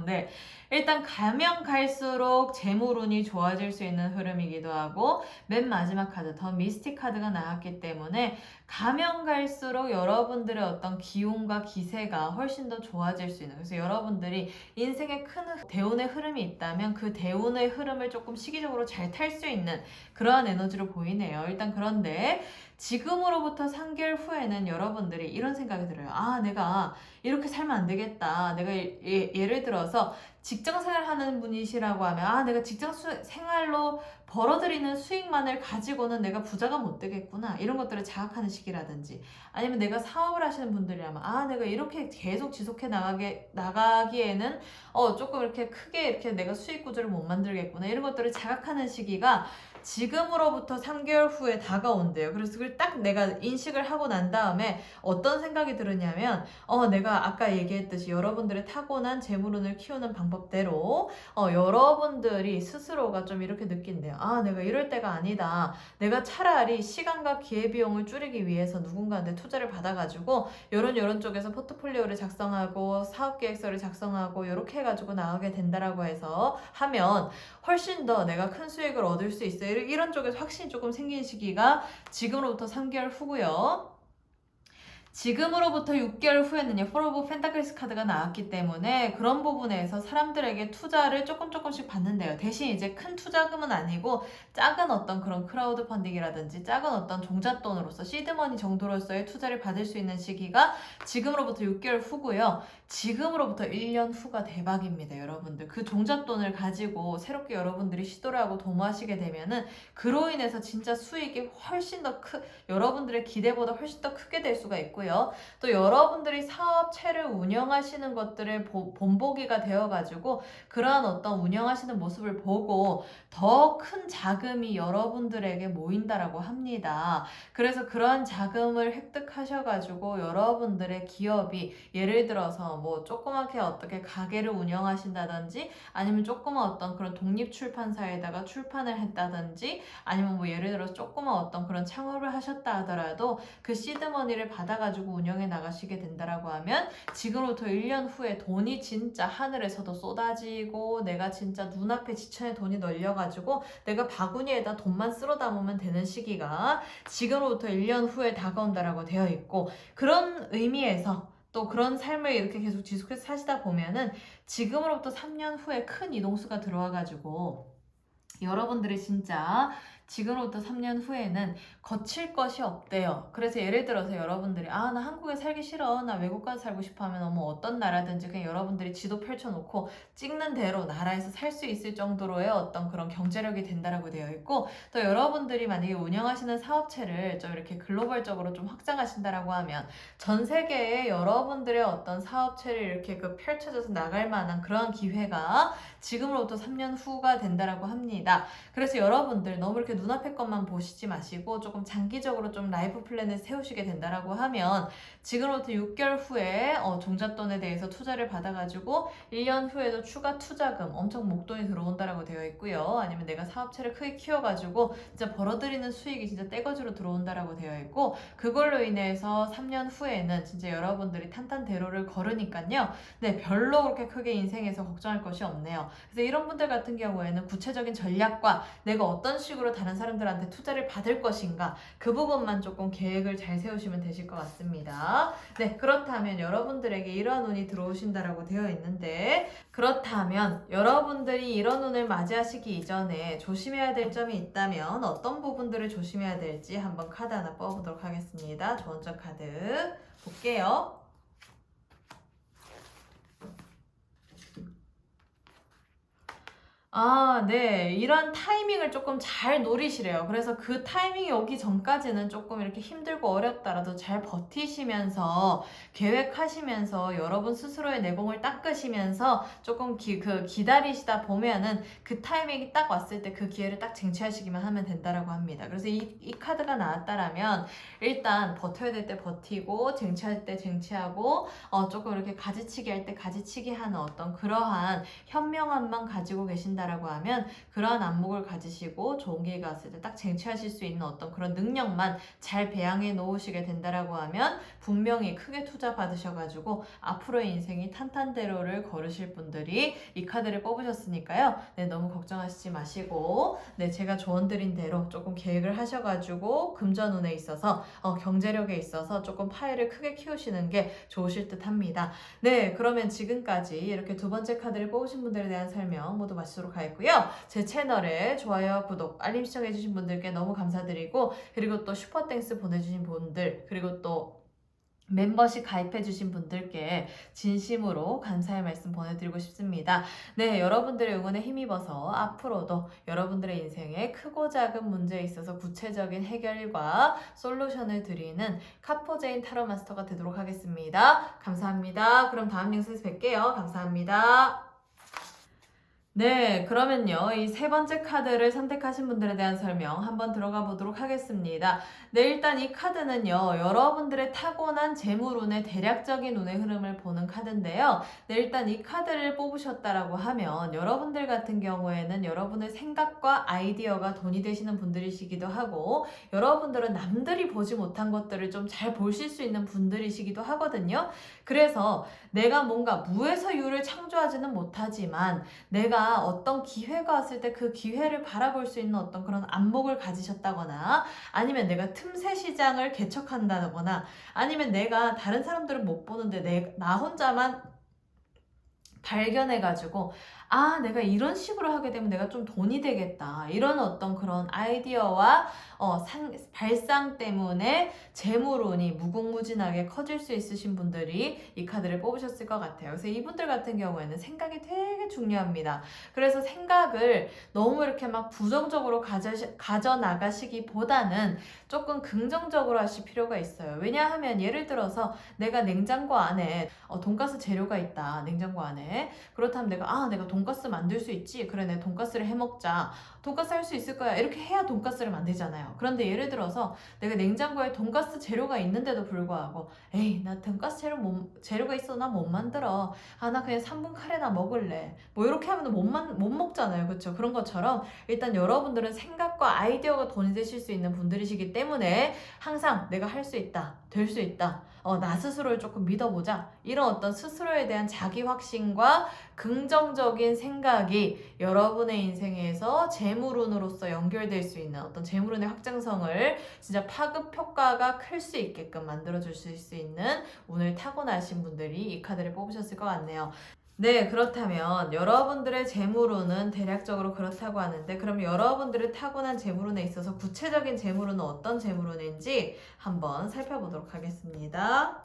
네. 일단 가면 갈수록 재물운이 좋아질 수 있는 흐름이기도 하고 맨 마지막 카드 더 미스틱 카드가 나왔기 때문에 가면 갈수록 여러분들의 어떤 기운과 기세가 훨씬 더 좋아질 수 있는, 그래서 여러분들이 인생에 큰 대운의 흐름이 있다면 그 대운의 흐름을 조금 시기적으로 잘 탈 수 있는 그러한 에너지로 보이네요. 일단 그런데 지금으로부터 3개월 후에는 여러분들이 이런 생각이 들어요. 아, 내가 이렇게 살면 안 되겠다. 내가 예를 들어서 직장 생활하는 분이시라고 하면 아, 내가 직장 생활로 벌어들이는 수익만을 가지고는 내가 부자가 못 되겠구나. 이런 것들을 자각하는 시기라든지, 아니면 내가 사업을 하시는 분들이라면 아, 내가 이렇게 계속 지속해 나가기에는 조금 이렇게 크게 이렇게 내가 수익 구조를 못 만들겠구나. 이런 것들을 자각하는 시기가 지금으로부터 3개월 후에 다가온대요. 그래서 그걸 딱 내가 인식을 하고 난 다음에 어떤 생각이 들었냐면 내가 아까 얘기했듯이 여러분들의 타고난 재물운을 키우는 방법대로 여러분들이 스스로가 좀 이렇게 느낀대요. 아, 내가 이럴 때가 아니다. 내가 차라리 시간과 기회비용을 줄이기 위해서 누군가한테 투자를 받아가지고 요런 쪽에서 포트폴리오를 작성하고 사업계획서를 작성하고 이렇게 해가지고 나가게 된다라고 해서 하면 훨씬 더 내가 큰 수익을 얻을 수 있어요. 이런 쪽에서 확신이 조금 생긴 시기가 지금으로부터 3개월 후고요. 지금으로부터 6개월 후에는요, 포 오브 펜타클스 카드가 나왔기 때문에 그런 부분에서 사람들에게 투자를 조금씩 받는데요. 대신 이제 큰 투자금은 아니고 작은 어떤 그런 크라우드 펀딩이라든지 작은 어떤 종잣돈으로서 시드머니 정도로서의 투자를 받을 수 있는 시기가 지금으로부터 6개월 후고요. 지금으로부터 1년 후가 대박입니다, 여러분들. 그 종잣돈을 가지고 새롭게 여러분들이 시도를 하고 도모하시게 되면은 그로 인해서 진짜 수익이 훨씬 더 여러분들의 기대보다 훨씬 더 크게 될 수가 있고요. 또 여러분들이 사업체를 운영하시는 것들을 본보기가 되어가지고 그러한 어떤 운영하시는 모습을 보고 더 큰 자금이 여러분들에게 모인다라고 합니다. 그래서 그러한 자금을 획득하셔가지고 여러분들의 기업이 예를 들어서 뭐 조그맣게 어떻게 가게를 운영하신다든지, 아니면 조그만 어떤 그런 독립출판사에다가 출판을 했다든지, 아니면 뭐 예를 들어서 조그만 어떤 그런 창업을 하셨다 하더라도 그 시드머니를 받아가지고 운영해 나가시게 된다라고 하면 지금부터 1년 후에 돈이 진짜 하늘에서도 쏟아지고 내가 진짜 눈앞에 지천에 돈이 널려가지고 내가 바구니에다 돈만 쓸어 담으면 되는 시기가 지금부터 1년 후에 다가온다라고 되어 있고, 그런 의미에서 또 그런 삶을 이렇게 계속 지속해서 사시다 보면은 지금으로부터 3년 후에 큰 이동수가 들어와가지고 여러분들이 진짜 지금부터 3년 후에는 거칠 것이 없대요. 그래서 예를 들어서 여러분들이 나 한국에 살기 싫어, 나 외국 가서 살고 싶어 하면 어떤 나라든지 그냥 여러분들이 지도 펼쳐놓고 찍는 대로 나라에서 살 수 있을 정도로의 어떤 그런 경제력이 된다라고 되어 있고, 또 여러분들이 만약에 운영하시는 사업체를 좀 이렇게 글로벌적으로 좀 확장하신다라고 하면 전 세계에 여러분들의 어떤 사업체를 이렇게 펼쳐져서 나갈 만한 그런 기회가 지금으로부터 3년 후가 된다라고 합니다. 그래서 여러분들 너무 이렇게 눈앞의 것만 보시지 마시고 조금 장기적으로 좀 라이프 플랜을 세우시게 된다라고 하면 지금부터 6개월 후에 종잣돈에 대해서 투자를 받아가지고 1년 후에도 추가 투자금 엄청 목돈이 들어온다라고 되어 있고요. 아니면 내가 사업체를 크게 키워가지고 진짜 벌어들이는 수익이 진짜 떼거지로 들어온다라고 되어 있고, 그걸로 인해서 3년 후에는 진짜 여러분들이 탄탄대로를 걸으니까요. 네, 별로 그렇게 크게 인생에서 걱정할 것이 없네요. 그래서 이런 분들 같은 경우에는 구체적인 전략과 내가 어떤 식으로 다른 사람들한테 투자를 받을 것인가, 그 부분만 조금 계획을 잘 세우시면 되실 것 같습니다. 네, 그렇다면 여러분들에게 이러한 운이 들어오신다라고 되어 있는데, 그렇다면 여러분들이 이런 운을 맞이하시기 이전에 조심해야 될 점이 있다면 어떤 부분들을 조심해야 될지 한번 카드 하나 뽑아보도록 하겠습니다. 조언적 카드 볼게요. 네. 이런 타이밍을 조금 잘 노리시래요. 그래서 그 타이밍이 오기 전까지는 조금 이렇게 힘들고 어렵더라도 잘 버티시면서 계획하시면서 여러분 스스로의 내공을 닦으시면서 조금 기다리시다 보면은 그 타이밍이 딱 왔을 때 그 기회를 딱 쟁취하시기만 하면 된다라고 합니다. 그래서 이 카드가 나왔다라면 일단 버텨야 될 때 버티고 쟁취할 때 쟁취하고 조금 이렇게 가지치기 할 때 가지치기 하는 어떤 그러한 현명함만 가지고 계신다 가지신다라고 하면 그러한 안목을 가지시고 좋은 기회가 왔을 때 딱 쟁취하실 수 있는 어떤 그런 능력만 잘 배양해 놓으시게 된다라고 하면 분명히 크게 투자 받으셔가지고 앞으로의 인생이 탄탄대로를 걸으실 분들이 이 카드를 뽑으셨으니까요. 네, 너무 걱정하시지 마시고 네, 제가 조언드린 대로 조금 계획을 하셔가지고 금전운에 있어서 경제력에 있어서 조금 파일을 크게 키우시는 게 좋으실 듯 합니다. 네, 그러면 지금까지 이렇게 두 번째 카드를 뽑으신 분들에 대한 설명 모두 마치도록 하겠고요. 제 채널에 좋아요, 구독, 알림 시청해주신 분들께 너무 감사드리고 그리고 또 슈퍼땡스 보내주신 분들 그리고 또 멤버십 가입해주신 분들께 진심으로 감사의 말씀 보내드리고 싶습니다. 네, 여러분들의 응원에 힘입어서 앞으로도 여러분들의 인생에 크고 작은 문제에 있어서 구체적인 해결과 솔루션을 드리는 카포제인 타로 마스터가 되도록 하겠습니다. 감사합니다. 그럼 다음 영상에서 뵐게요. 감사합니다. 네, 그러면요. 이 세 번째 카드를 선택하신 분들에 대한 설명 한번 들어가 보도록 하겠습니다. 네, 일단 이 카드는요. 여러분들의 타고난 재물운의 대략적인 운의 흐름을 보는 카드인데요. 네, 일단 이 카드를 뽑으셨다라고 하면 여러분들 같은 경우에는 여러분의 생각과 아이디어가 돈이 되시는 분들이시기도 하고 여러분들은 남들이 보지 못한 것들을 좀 잘 보실 수 있는 분들이시기도 하거든요. 그래서 내가 뭔가 무에서 유를 창조하지는 못하지만 내가 어떤 기회가 왔을 때 그 기회를 바라볼 수 있는 어떤 그런 안목을 가지셨다거나 아니면 내가 틈새 시장을 개척한다거나 아니면 내가 다른 사람들은 못 보는데 나 혼자만 발견해가지고 내가 이런 식으로 하게 되면 내가 좀 돈이 되겠다 이런 어떤 그런 아이디어와 발상 때문에 재물운이 무궁무진하게 커질 수 있으신 분들이 이 카드를 뽑으셨을 것 같아요. 그래서 이분들 같은 경우에는 생각이 되게 중요합니다. 그래서 생각을 너무 이렇게 막 부정적으로 가져나가시기보다는 조금 긍정적으로 하실 필요가 있어요. 왜냐하면 예를 들어서 내가 냉장고 안에 돈가스 재료가 있다. 냉장고 안에. 그렇다면 내가 돈가스 만들 수 있지? 그래, 내가 돈가스를 해먹자. 돈가스 할 수 있을 거야. 이렇게 해야 돈가스를 만들잖아요. 그런데 예를 들어서 내가 냉장고에 돈가스 재료가 있는데도 불구하고 에이, 나 돈가스 재료가 있어. 나 못 만들어. 나 그냥 3분 카레나 먹을래. 뭐 이렇게 하면 못 먹잖아요. 그렇죠? 그런 것처럼 일단 여러분들은 생각과 아이디어가 돈이 되실 수 있는 분들이시기 때문에 항상 내가 할 수 있다. 될 수 있다. 나 스스로를 조금 믿어보자. 이런 어떤 스스로에 대한 자기 확신과 긍정적인 생각이 여러분의 인생에서 재물운으로서 연결될 수 있는 어떤 재물운의 확장성을 진짜 파급 효과가 클 수 있게끔 만들어줄 수 있는 운을 타고나신 분들이 이 카드를 뽑으셨을 것 같네요. 네, 그렇다면 여러분들의 재물운은 대략적으로 그렇다고 하는데 그럼 여러분들의 타고난 재물운에 있어서 구체적인 재물운은 어떤 재물운인지 한번 살펴보도록 하겠습니다.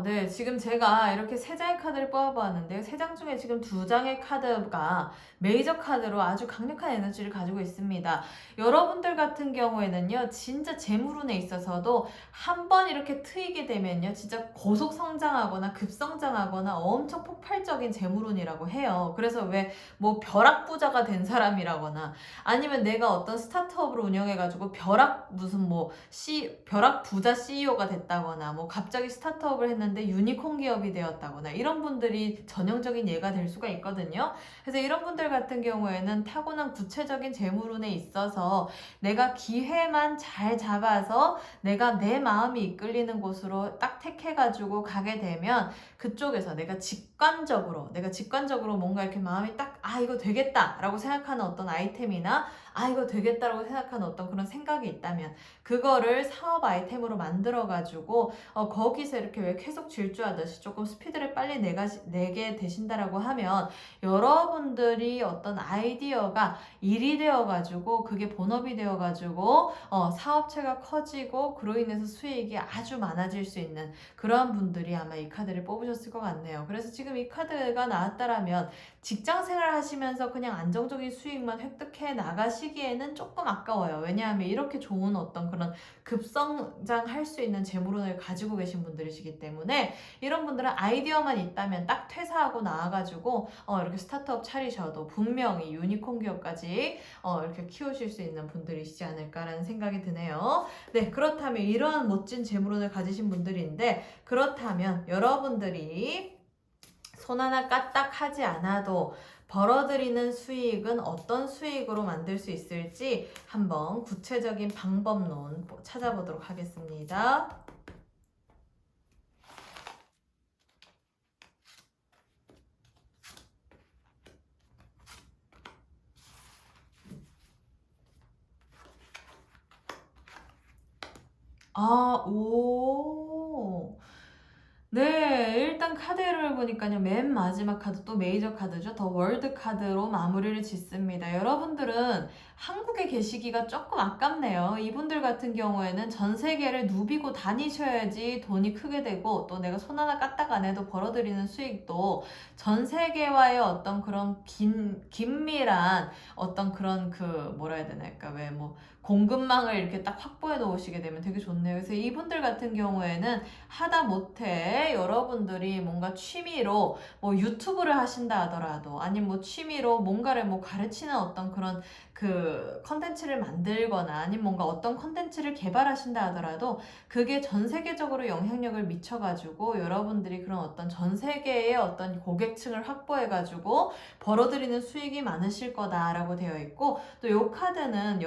네. 지금 제가 이렇게 세 장의 카드를 뽑아보았는데요. 세 장 중에 지금 두 장의 카드가 메이저 카드로 아주 강력한 에너지를 가지고 있습니다. 여러분들 같은 경우에는요, 진짜 재물운에 있어서도 한 번 이렇게 트이게 되면요, 진짜 고속 성장하거나 급성장하거나 엄청 폭발적인 재물운이라고 해요. 그래서 왜 뭐 벼락부자가 된 사람이라거나 아니면 내가 어떤 스타트업을 운영해가지고 벼락 부자 CEO가 됐다거나 뭐 갑자기 스타트업을 했는데 유니콘 기업이 되었다거나 이런 분들이 전형적인 예가 될 수가 있거든요. 그래서 이런 분들 같은 경우에는 타고난 구체적인 재물운에 있어서 내가 기회만 잘 잡아서 내가 내 마음이 이끌리는 곳으로 딱 택해가지고 가게 되면 그쪽에서 내가 직관적으로 뭔가 이렇게 마음이 딱 이거 되겠다라고 생각하는 어떤 아이템이나 이거 되겠다라고 생각하는 어떤 그런 생각이 있다면 그거를 사업 아이템으로 만들어가지고 거기서 이렇게 왜 계속 질주하듯이 조금 스피드를 빨리 내게 되신다라고 하면 여러분들이 어떤 아이디어가 일이 되어가지고 그게 본업이 되어가지고 사업체가 커지고 그로 인해서 수익이 아주 많아질 수 있는 그러한 분들이 아마 이 카드를 뽑으셨을 것 같네요. 그래서 지금 이 카드가 나왔다라면 직장 생활 하시면서 그냥 안정적인 수익만 획득해 나가시 하시기에는 조금 아까워요. 왜냐하면 이렇게 좋은 어떤 그런 급성장할 수 있는 재물운을 가지고 계신 분들이시기 때문에 이런 분들은 아이디어만 있다면 딱 퇴사하고 나와가지고 이렇게 스타트업 차리셔도 분명히 유니콘 기업까지 이렇게 키우실 수 있는 분들이시지 않을까라는 생각이 드네요. 네, 그렇다면 이러한 멋진 재물운을 가지신 분들인데, 그렇다면 여러분들이 손 하나 까딱하지 않아도 벌어들이는 수익은 어떤 수익으로 만들 수 있을지 한번 구체적인 방법론 찾아보도록 하겠습니다. 오. 네, 일단 카드를 보니까요. 맨 마지막 카드 또 메이저 카드죠. 더 월드 카드로 마무리를 짓습니다. 여러분들은 한국에 계시기가 조금 아깝네요. 이분들 같은 경우에는 전 세계를 누비고 다니셔야지 돈이 크게 되고, 또 내가 손 하나 까딱 안 해도 벌어들이는 수익도 전 세계와의 어떤 그런 긴밀한 어떤 그런 뭐라 해야 되나, 왜 공급망을 이렇게 딱 확보해 놓으시게 되면 되게 좋네요. 그래서 이분들 같은 경우에는 하다 못해 여러분들이 뭔가 취미로 유튜브를 하신다 하더라도, 아니면 취미로 뭔가를 가르치는 어떤 그런 컨텐츠를 만들거나, 아니면 뭔가 어떤 컨텐츠를 개발하신다 하더라도 그게 전 세계적으로 영향력을 미쳐가지고 여러분들이 그런 어떤 전 세계의 어떤 고객층을 확보해가지고 벌어들이는 수익이 많으실 거다라고 되어 있고, 또 이 카드는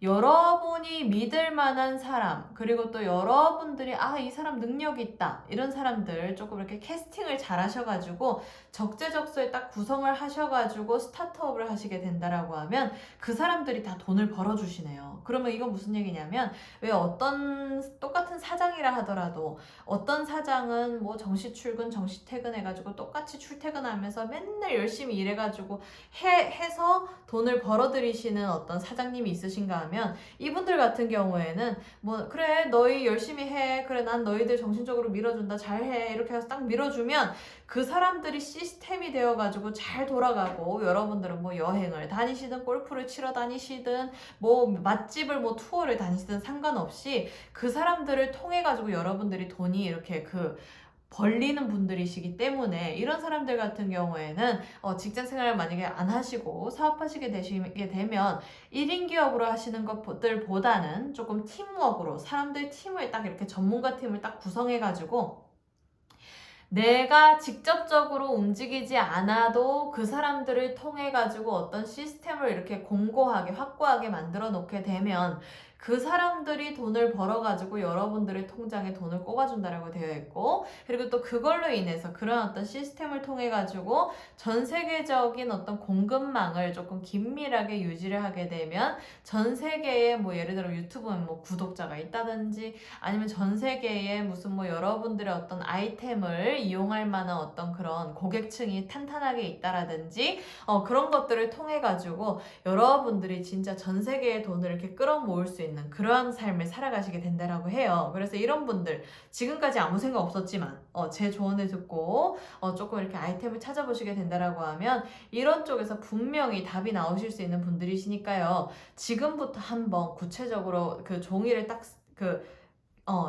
여러분이 믿을 만한 사람, 그리고 또 여러분들이 이 사람 능력이 있다, 이런 사람들 조금 이렇게 캐스팅을 잘 하셔가지고 적재적소에 딱 구성을 하셔가지고 스타트업을 하시게 된다라고 하면 그 사람들이 다 돈을 벌어주시네요. 그러면 이건 무슨 얘기냐면, 왜 어떤 똑같은 사장이라 하더라도 어떤 사장은 정시 출근 정시 퇴근 해가지고 똑같이 출퇴근하면서 맨날 열심히 일해가지고 해서 돈을 벌어들이시는 어떤 사장님이 있으신가 하면, 이분들 같은 경우에는 그래 너희 열심히 해, 그래 난 너희들 정신적으로 밀어준다, 잘해, 이렇게 해서 딱 밀어주면 그 사람들이 시스템이 되어가지고 잘 돌아가고, 여러분들은 여행을 다니시든 골프를 치러 다니시든 맛집을 투어를 다니시든 상관없이 그 사람들을 통해 가지고 여러분들이 돈이 이렇게 벌리는 분들이시기 때문에, 이런 사람들 같은 경우에는 직장 생활을 만약에 안 하시고 사업하시게 되시게 되면 1인 기업으로 하시는 것들보다는 조금 팀워크로 사람들 팀을 딱 이렇게 전문가 팀을 딱 구성해 가지고 내가 직접적으로 움직이지 않아도 그 사람들을 통해 가지고 어떤 시스템을 이렇게 공고하게 확고하게 만들어 놓게 되면 그 사람들이 돈을 벌어 가지고 여러분들의 통장에 돈을 꼽아준다라고 되어 있고, 그리고 또 그걸로 인해서 그런 어떤 시스템을 통해 가지고 전 세계적인 어떤 공급망을 조금 긴밀하게 유지를 하게 되면 전 세계에 예를 들어 유튜브는 구독자가 있다든지, 아니면 전 세계에 무슨 여러분들의 어떤 아이템을 이용할 만한 어떤 그런 고객층이 탄탄하게 있다라든지, 그런 것들을 통해 가지고 여러분들이 진짜 전 세계의 돈을 이렇게 끌어모을 수 있는 그러한 삶을 살아가시게 된다라고 해요. 그래서 이런 분들 지금까지 아무 생각 없었지만 제 조언을 듣고 조금 이렇게 아이템을 찾아보시게 된다라고 하면 이런 쪽에서 분명히 답이 나오실 수 있는 분들이시니까요. 지금부터 한번 구체적으로 그 종이를 딱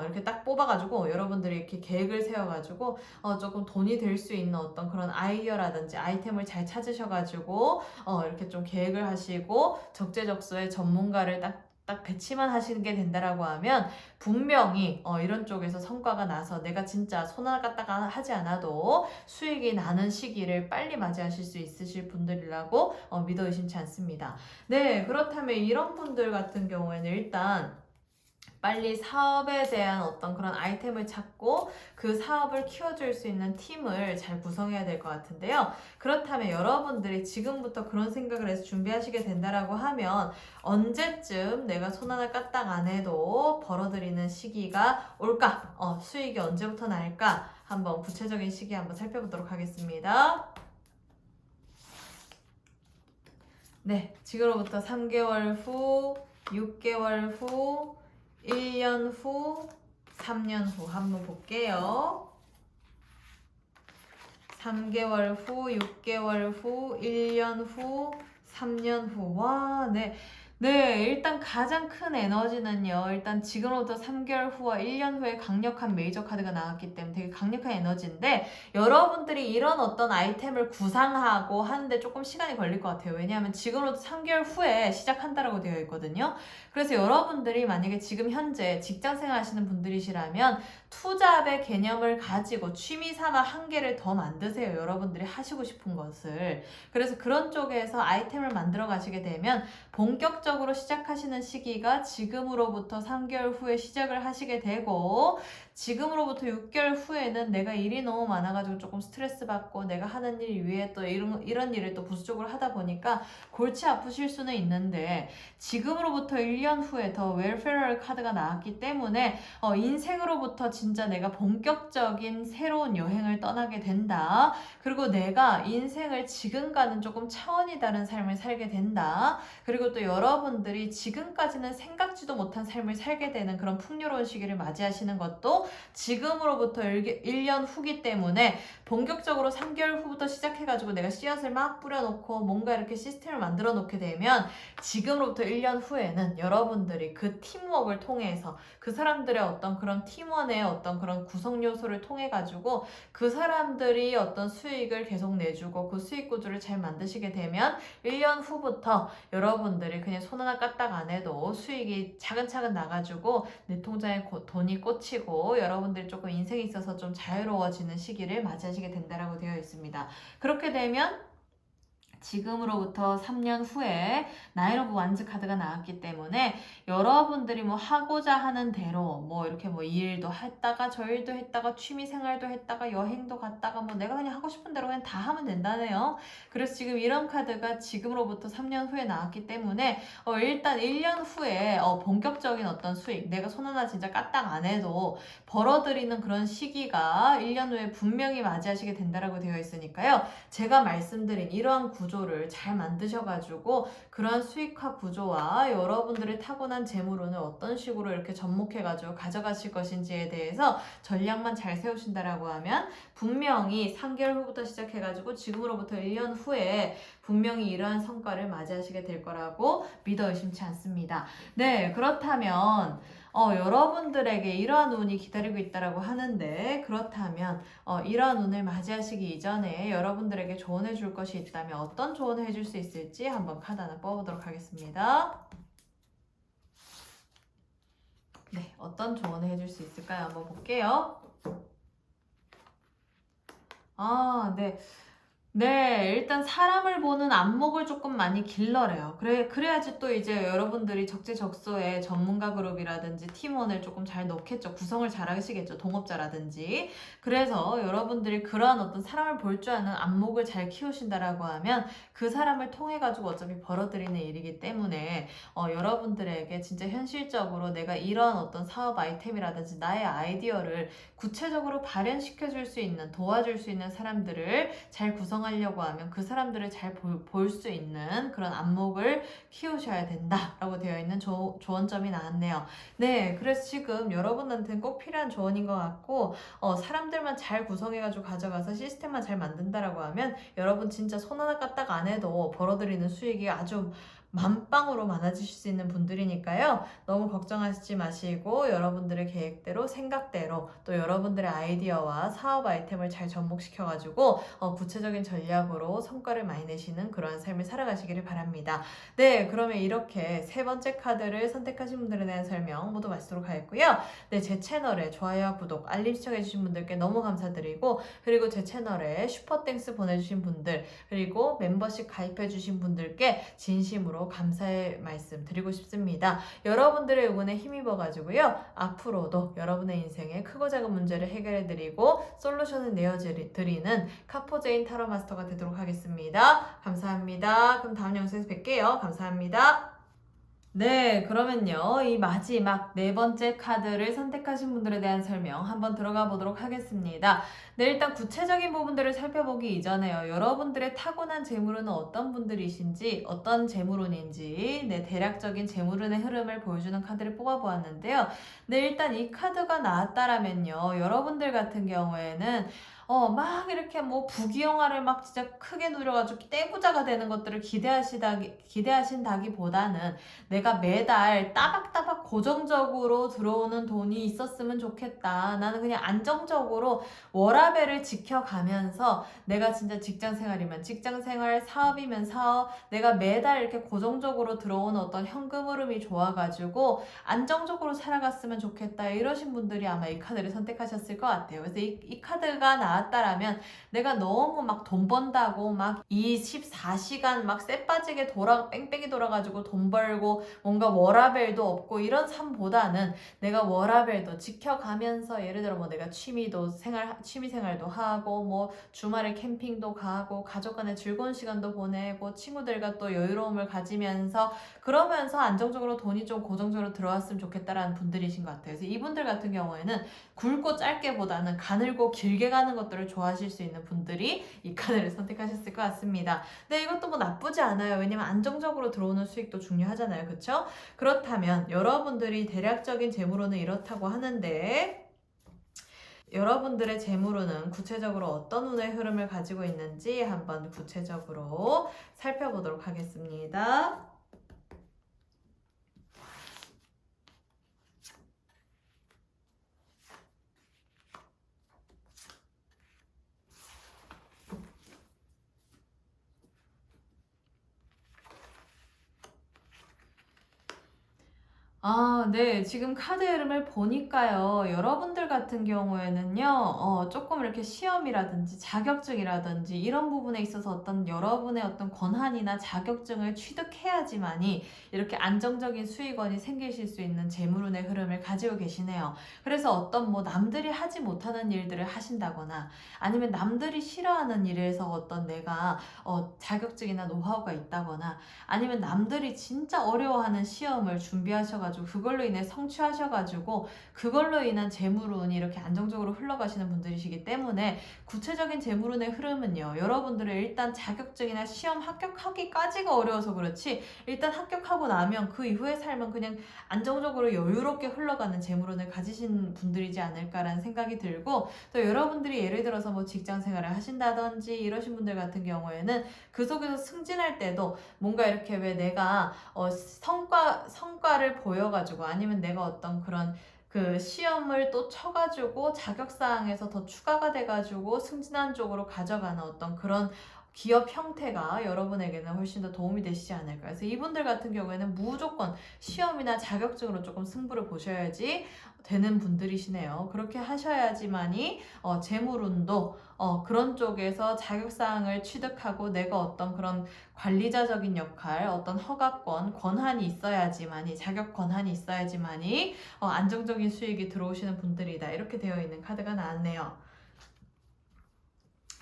이렇게 딱 뽑아가지고 여러분들이 이렇게 계획을 세워가지고 조금 돈이 될 수 있는 어떤 그런 아이디어라든지 아이템을 잘 찾으셔가지고 이렇게 좀 계획을 하시고 적재적소에 전문가를 딱 배치만 하시게 된다라고 하면 분명히 이런 쪽에서 성과가 나서 내가 진짜 손 하나 까딱 하지 않아도 수익이 나는 시기를 빨리 맞이하실 수 있으실 분들이라고 믿어 의심치 않습니다. 네, 그렇다면 이런 분들 같은 경우에는 일단 빨리 사업에 대한 어떤 그런 아이템을 찾고 그 사업을 키워줄 수 있는 팀을 잘 구성해야 될 것 같은데요. 그렇다면 여러분들이 지금부터 그런 생각을 해서 준비하시게 된다라고 하면 언제쯤 내가 손 하나 까딱 안 해도 벌어들이는 시기가 올까? 수익이 언제부터 날까? 한번 구체적인 시기 한번 살펴보도록 하겠습니다. 네, 지금으로부터 3개월 후, 6개월 후, 1년 후, 3년 후 한번 볼게요. 3개월 후, 6개월 후, 1년 후, 3년 후와 네, 일단 가장 큰 에너지는요. 일단 지금부터 3개월 후와 1년 후에 강력한 메이저 카드가 나왔기 때문에 되게 강력한 에너지인데 여러분들이 이런 어떤 아이템을 구상하고 하는데 조금 시간이 걸릴 것 같아요. 왜냐하면 지금부터 3개월 후에 시작한다라고 되어 있거든요. 그래서 여러분들이 만약에 지금 현재 직장생활 하시는 분들이시라면 투잡의 개념을 가지고 취미 삼아 한 개를 더 만드세요. 여러분들이 하시고 싶은 것을. 그래서 그런 쪽에서 아이템을 만들어 가시게 되면 본격적으로 시작하시는 시기가 지금으로부터 3개월 후에 시작을 하시게 되고 지금으로부터 6개월 후에는 내가 일이 너무 많아가지고 조금 스트레스 받고 내가 하는 일 위에 또 이런 일을 또 부수적으로 하다 보니까 골치 아프실 수는 있는데 지금으로부터 1년 후에 더 웰페럴 카드가 나왔기 때문에 인생으로부터 진짜 내가 본격적인 새로운 여행을 떠나게 된다. 그리고 내가 인생을 지금과는 조금 차원이 다른 삶을 살게 된다. 그리고 또 여러분들이 지금까지는 생각지도 못한 삶을 살게 되는 그런 풍요로운 시기를 맞이하시는 것도 지금으로부터 1년 후기 때문에 본격적으로 3개월 후부터 시작해가지고 내가 씨앗을 막 뿌려놓고 뭔가 이렇게 시스템을 만들어 놓게 되면 지금으로부터 1년 후에는 여러분들이 그 팀워크를 통해서 그 사람들의 어떤 그런 팀원의 어떤 그런 구성 요소를 통해 가지고 그 사람들이 어떤 수익을 계속 내주고 그 수익 구조를 잘 만드시게 되면 1년 후부터 여러분들이 그냥 손 하나 까딱 안 해도 수익이 차근차근 나가지고 내 통장에 돈이 꽂히고 여러분들이 조금 인생에 있어서 좀 자유로워지는 시기를 맞이하시게 된다라고 되어 있습니다. 그렇게 되면 지금으로부터 3년 후에 나인 오브 완즈 카드가 나왔기 때문에 여러분들이 뭐 하고자 하는 대로 뭐 이렇게 뭐 이 일도 했다가 저 일도 했다가 취미 생활도 했다가 여행도 갔다가 뭐 내가 그냥 하고 싶은 대로 그냥 다 하면 된다네요. 그래서 지금 이런 카드가 지금으로부터 3년 후에 나왔기 때문에 일단 1년 후에 본격적인 어떤 수익 내가 손 하나 진짜 까딱 안 해도 벌어들이는 그런 시기가 1년 후에 분명히 맞이하시게 된다라고 되어 있으니까요. 제가 말씀드린 이러한 구조를 잘 만드셔가지고 그런 수익화 구조와 여러분들의 타고난 재물운을 어떤 식으로 이렇게 접목해가지고 가져가실 것인지에 대해서 전략만 잘 세우신다라고 하면 분명히 3개월 후부터 시작해가지고 지금으로부터 1년 후에 분명히 이러한 성과를 맞이하시게 될 거라고 믿어 의심치 않습니다. 네, 그렇다면 여러분들에게 이러한 운이 기다리고 있다라고 하는데 그렇다면 이러한 운을 맞이하시기 이전에 여러분들에게 조언해 줄 것이 있다면 어떤 조언을 해줄 수 있을지 한번 카드 하나 뽑아보도록 하겠습니다. 네, 어떤 조언을 해줄 수 있을까요? 한번 볼게요. 네, 일단 사람을 보는 안목을 조금 많이 길러래요. 그래야지 또 이제 여러분들이 적재적소에 전문가 그룹이라든지 팀원을 조금 잘 넣겠죠. 구성을 잘 하시겠죠. 동업자라든지. 그래서 여러분들이 그러한 어떤 사람을 볼 줄 아는 안목을 잘 키우신다라고 하면 그 사람을 통해가지고 어차피 벌어들이는 일이기 때문에 여러분들에게 진짜 현실적으로 내가 이러한 어떤 사업 아이템이라든지 나의 아이디어를 구체적으로 발현시켜줄 수 있는, 도와줄 수 있는 사람들을 잘 구성하려고 하면 그 사람들을 잘 볼 수 있는 그런 안목을 키우셔야 된다라고 되어 있는 조언점이 나왔네요. 네, 그래서 지금 여러분한테는 꼭 필요한 조언인 것 같고 사람들만 잘 구성해가지고 가져가서 시스템만 잘 만든다라고 하면 여러분 진짜 손 하나 까딱 안 해도 벌어들이는 수익이 아주 만빵으로 많아지실 수 있는 분들이니까요. 너무 걱정하시지 마시고 여러분들의 계획대로 생각대로 또 여러분들의 아이디어와 사업 아이템을 잘 접목시켜가지고 구체적인 전략으로 성과를 많이 내시는 그러한 삶을 살아가시기를 바랍니다. 네, 그러면 이렇게 세 번째 카드를 선택하신 분들에 대한 설명 모두 마치도록 하겠고요. 네, 제 채널에 좋아요와 구독, 알림 시청해주신 분들께 너무 감사드리고 그리고 제 채널에 슈퍼땡스 보내주신 분들 그리고 멤버십 가입해주신 분들께 진심으로 감사의 말씀 드리고 싶습니다. 여러분들의 응원에 힘입어 가지고요. 앞으로도 여러분의 인생의 크고 작은 문제를 해결해 드리고 솔루션을 내어 드리는 카포제인 타로 마스터가 되도록 하겠습니다. 감사합니다. 그럼 다음 영상에서 뵐게요. 감사합니다. 네, 그러면요. 이 마지막 네 번째 카드를 선택하신 분들에 대한 설명 한번 들어가 보도록 하겠습니다. 네, 일단 구체적인 부분들을 살펴보기 이전에요. 여러분들의 타고난 재물운은 어떤 분들이신지, 어떤 재물운인지, 네, 대략적인 재물운의 흐름을 보여주는 카드를 뽑아보았는데요. 네, 일단 이 카드가 나왔다라면요. 여러분들 같은 경우에는 막 이렇게 뭐 부귀영화를 막 진짜 크게 누려가지고 떼부자가 되는 것들을 기대하신다기보다는 내가 매달 따박따박 고정적으로 들어오는 돈이 있었으면 좋겠다. 나는 그냥 안정적으로 워라밸을 지켜가면서 내가 진짜 직장 생활이면 직장 생활, 사업이면 사업, 내가 매달 이렇게 고정적으로 들어오는 어떤 현금 흐름이 좋아가지고 안정적으로 살아갔으면 좋겠다. 이러신 분들이 아마 이 카드를 선택하셨을 것 같아요. 그래서 이 카드가 나왔다라면 내가 너무 막 돈 번다고 막 24시간 막 쎄빠지게 뺑뺑이 돌아가지고 돈 벌고 뭔가 워라밸도 없고 이런 삶보다는 내가 워라밸도 지켜가면서 예를 들어 뭐 내가 취미 생활도 하고 뭐 주말에 캠핑도 가고 가족 간의 즐거운 시간도 보내고 친구들과 또 여유로움을 가지면서 그러면서 안정적으로 돈이 좀 고정적으로 들어왔으면 좋겠다라는 분들이신 것 같아요. 그래서 이분들 같은 경우에는 굵고 짧게보다는 가늘고 길게 가는 것들을 좋아하실 수 있는 분들이 이 카드를 선택하셨을 것 같습니다. 근데 이것도 뭐 나쁘지 않아요. 왜냐면 안정적으로 들어오는 수익도 중요하잖아요. 그쵸? 그렇다면 여러분들이 대략적인 재물로는 이렇다고 하는데 여러분들의 재물운은 구체적으로 어떤 운의 흐름을 가지고 있는지 한번 구체적으로 살펴보도록 하겠습니다. 네. 지금 카드 흐름을 보니까요. 여러분들 같은 경우에는요. 조금 이렇게 시험이라든지 자격증이라든지 이런 부분에 있어서 어떤 여러분의 어떤 권한이나 자격증을 취득해야지만이 이렇게 안정적인 수익원이 생기실 수 있는 재물운의 흐름을 가지고 계시네요. 그래서 어떤 뭐 남들이 하지 못하는 일들을 하신다거나 아니면 남들이 싫어하는 일에서 어떤 내가 자격증이나 노하우가 있다거나 아니면 남들이 진짜 어려워하는 시험을 준비하셔가지고 그걸로 인해 성취하셔가지고 그걸로 인한 재물운이 이렇게 안정적으로 흘러가시는 분들이시기 때문에 구체적인 재물운의 흐름은요. 여러분들의 일단 자격증이나 시험 합격하기까지가 어려워서 그렇지 일단 합격하고 나면 그 이후의 삶은 그냥 안정적으로 여유롭게 흘러가는 재물운을 가지신 분들이지 않을까라는 생각이 들고 또 여러분들이 예를 들어서 뭐 직장 생활을 하신다든지 이러신 분들 같은 경우에는 그 속에서 승진할 때도 뭔가 이렇게 왜 내가 성과를 보여가지고 아니면 내가 어떤 그런 그 시험을 또 쳐가지고 자격사항에서 더 추가가 돼가지고 승진한 쪽으로 가져가는 어떤 그런 기업 형태가 여러분에게는 훨씬 더 도움이 되시지 않을까. 그래서 이분들 같은 경우에는 무조건 시험이나 자격증으로 조금 승부를 보셔야지 되는 분들이시네요. 그렇게 하셔야지만이 재물운도 그런 쪽에서 자격사항을 취득하고 내가 어떤 그런 관리자적인 역할, 어떤 허가권, 권한이 있어야지만이 자격 권한이 있어야지만이 안정적인 수익이 들어오시는 분들이다. 이렇게 되어 있는 카드가 나왔네요.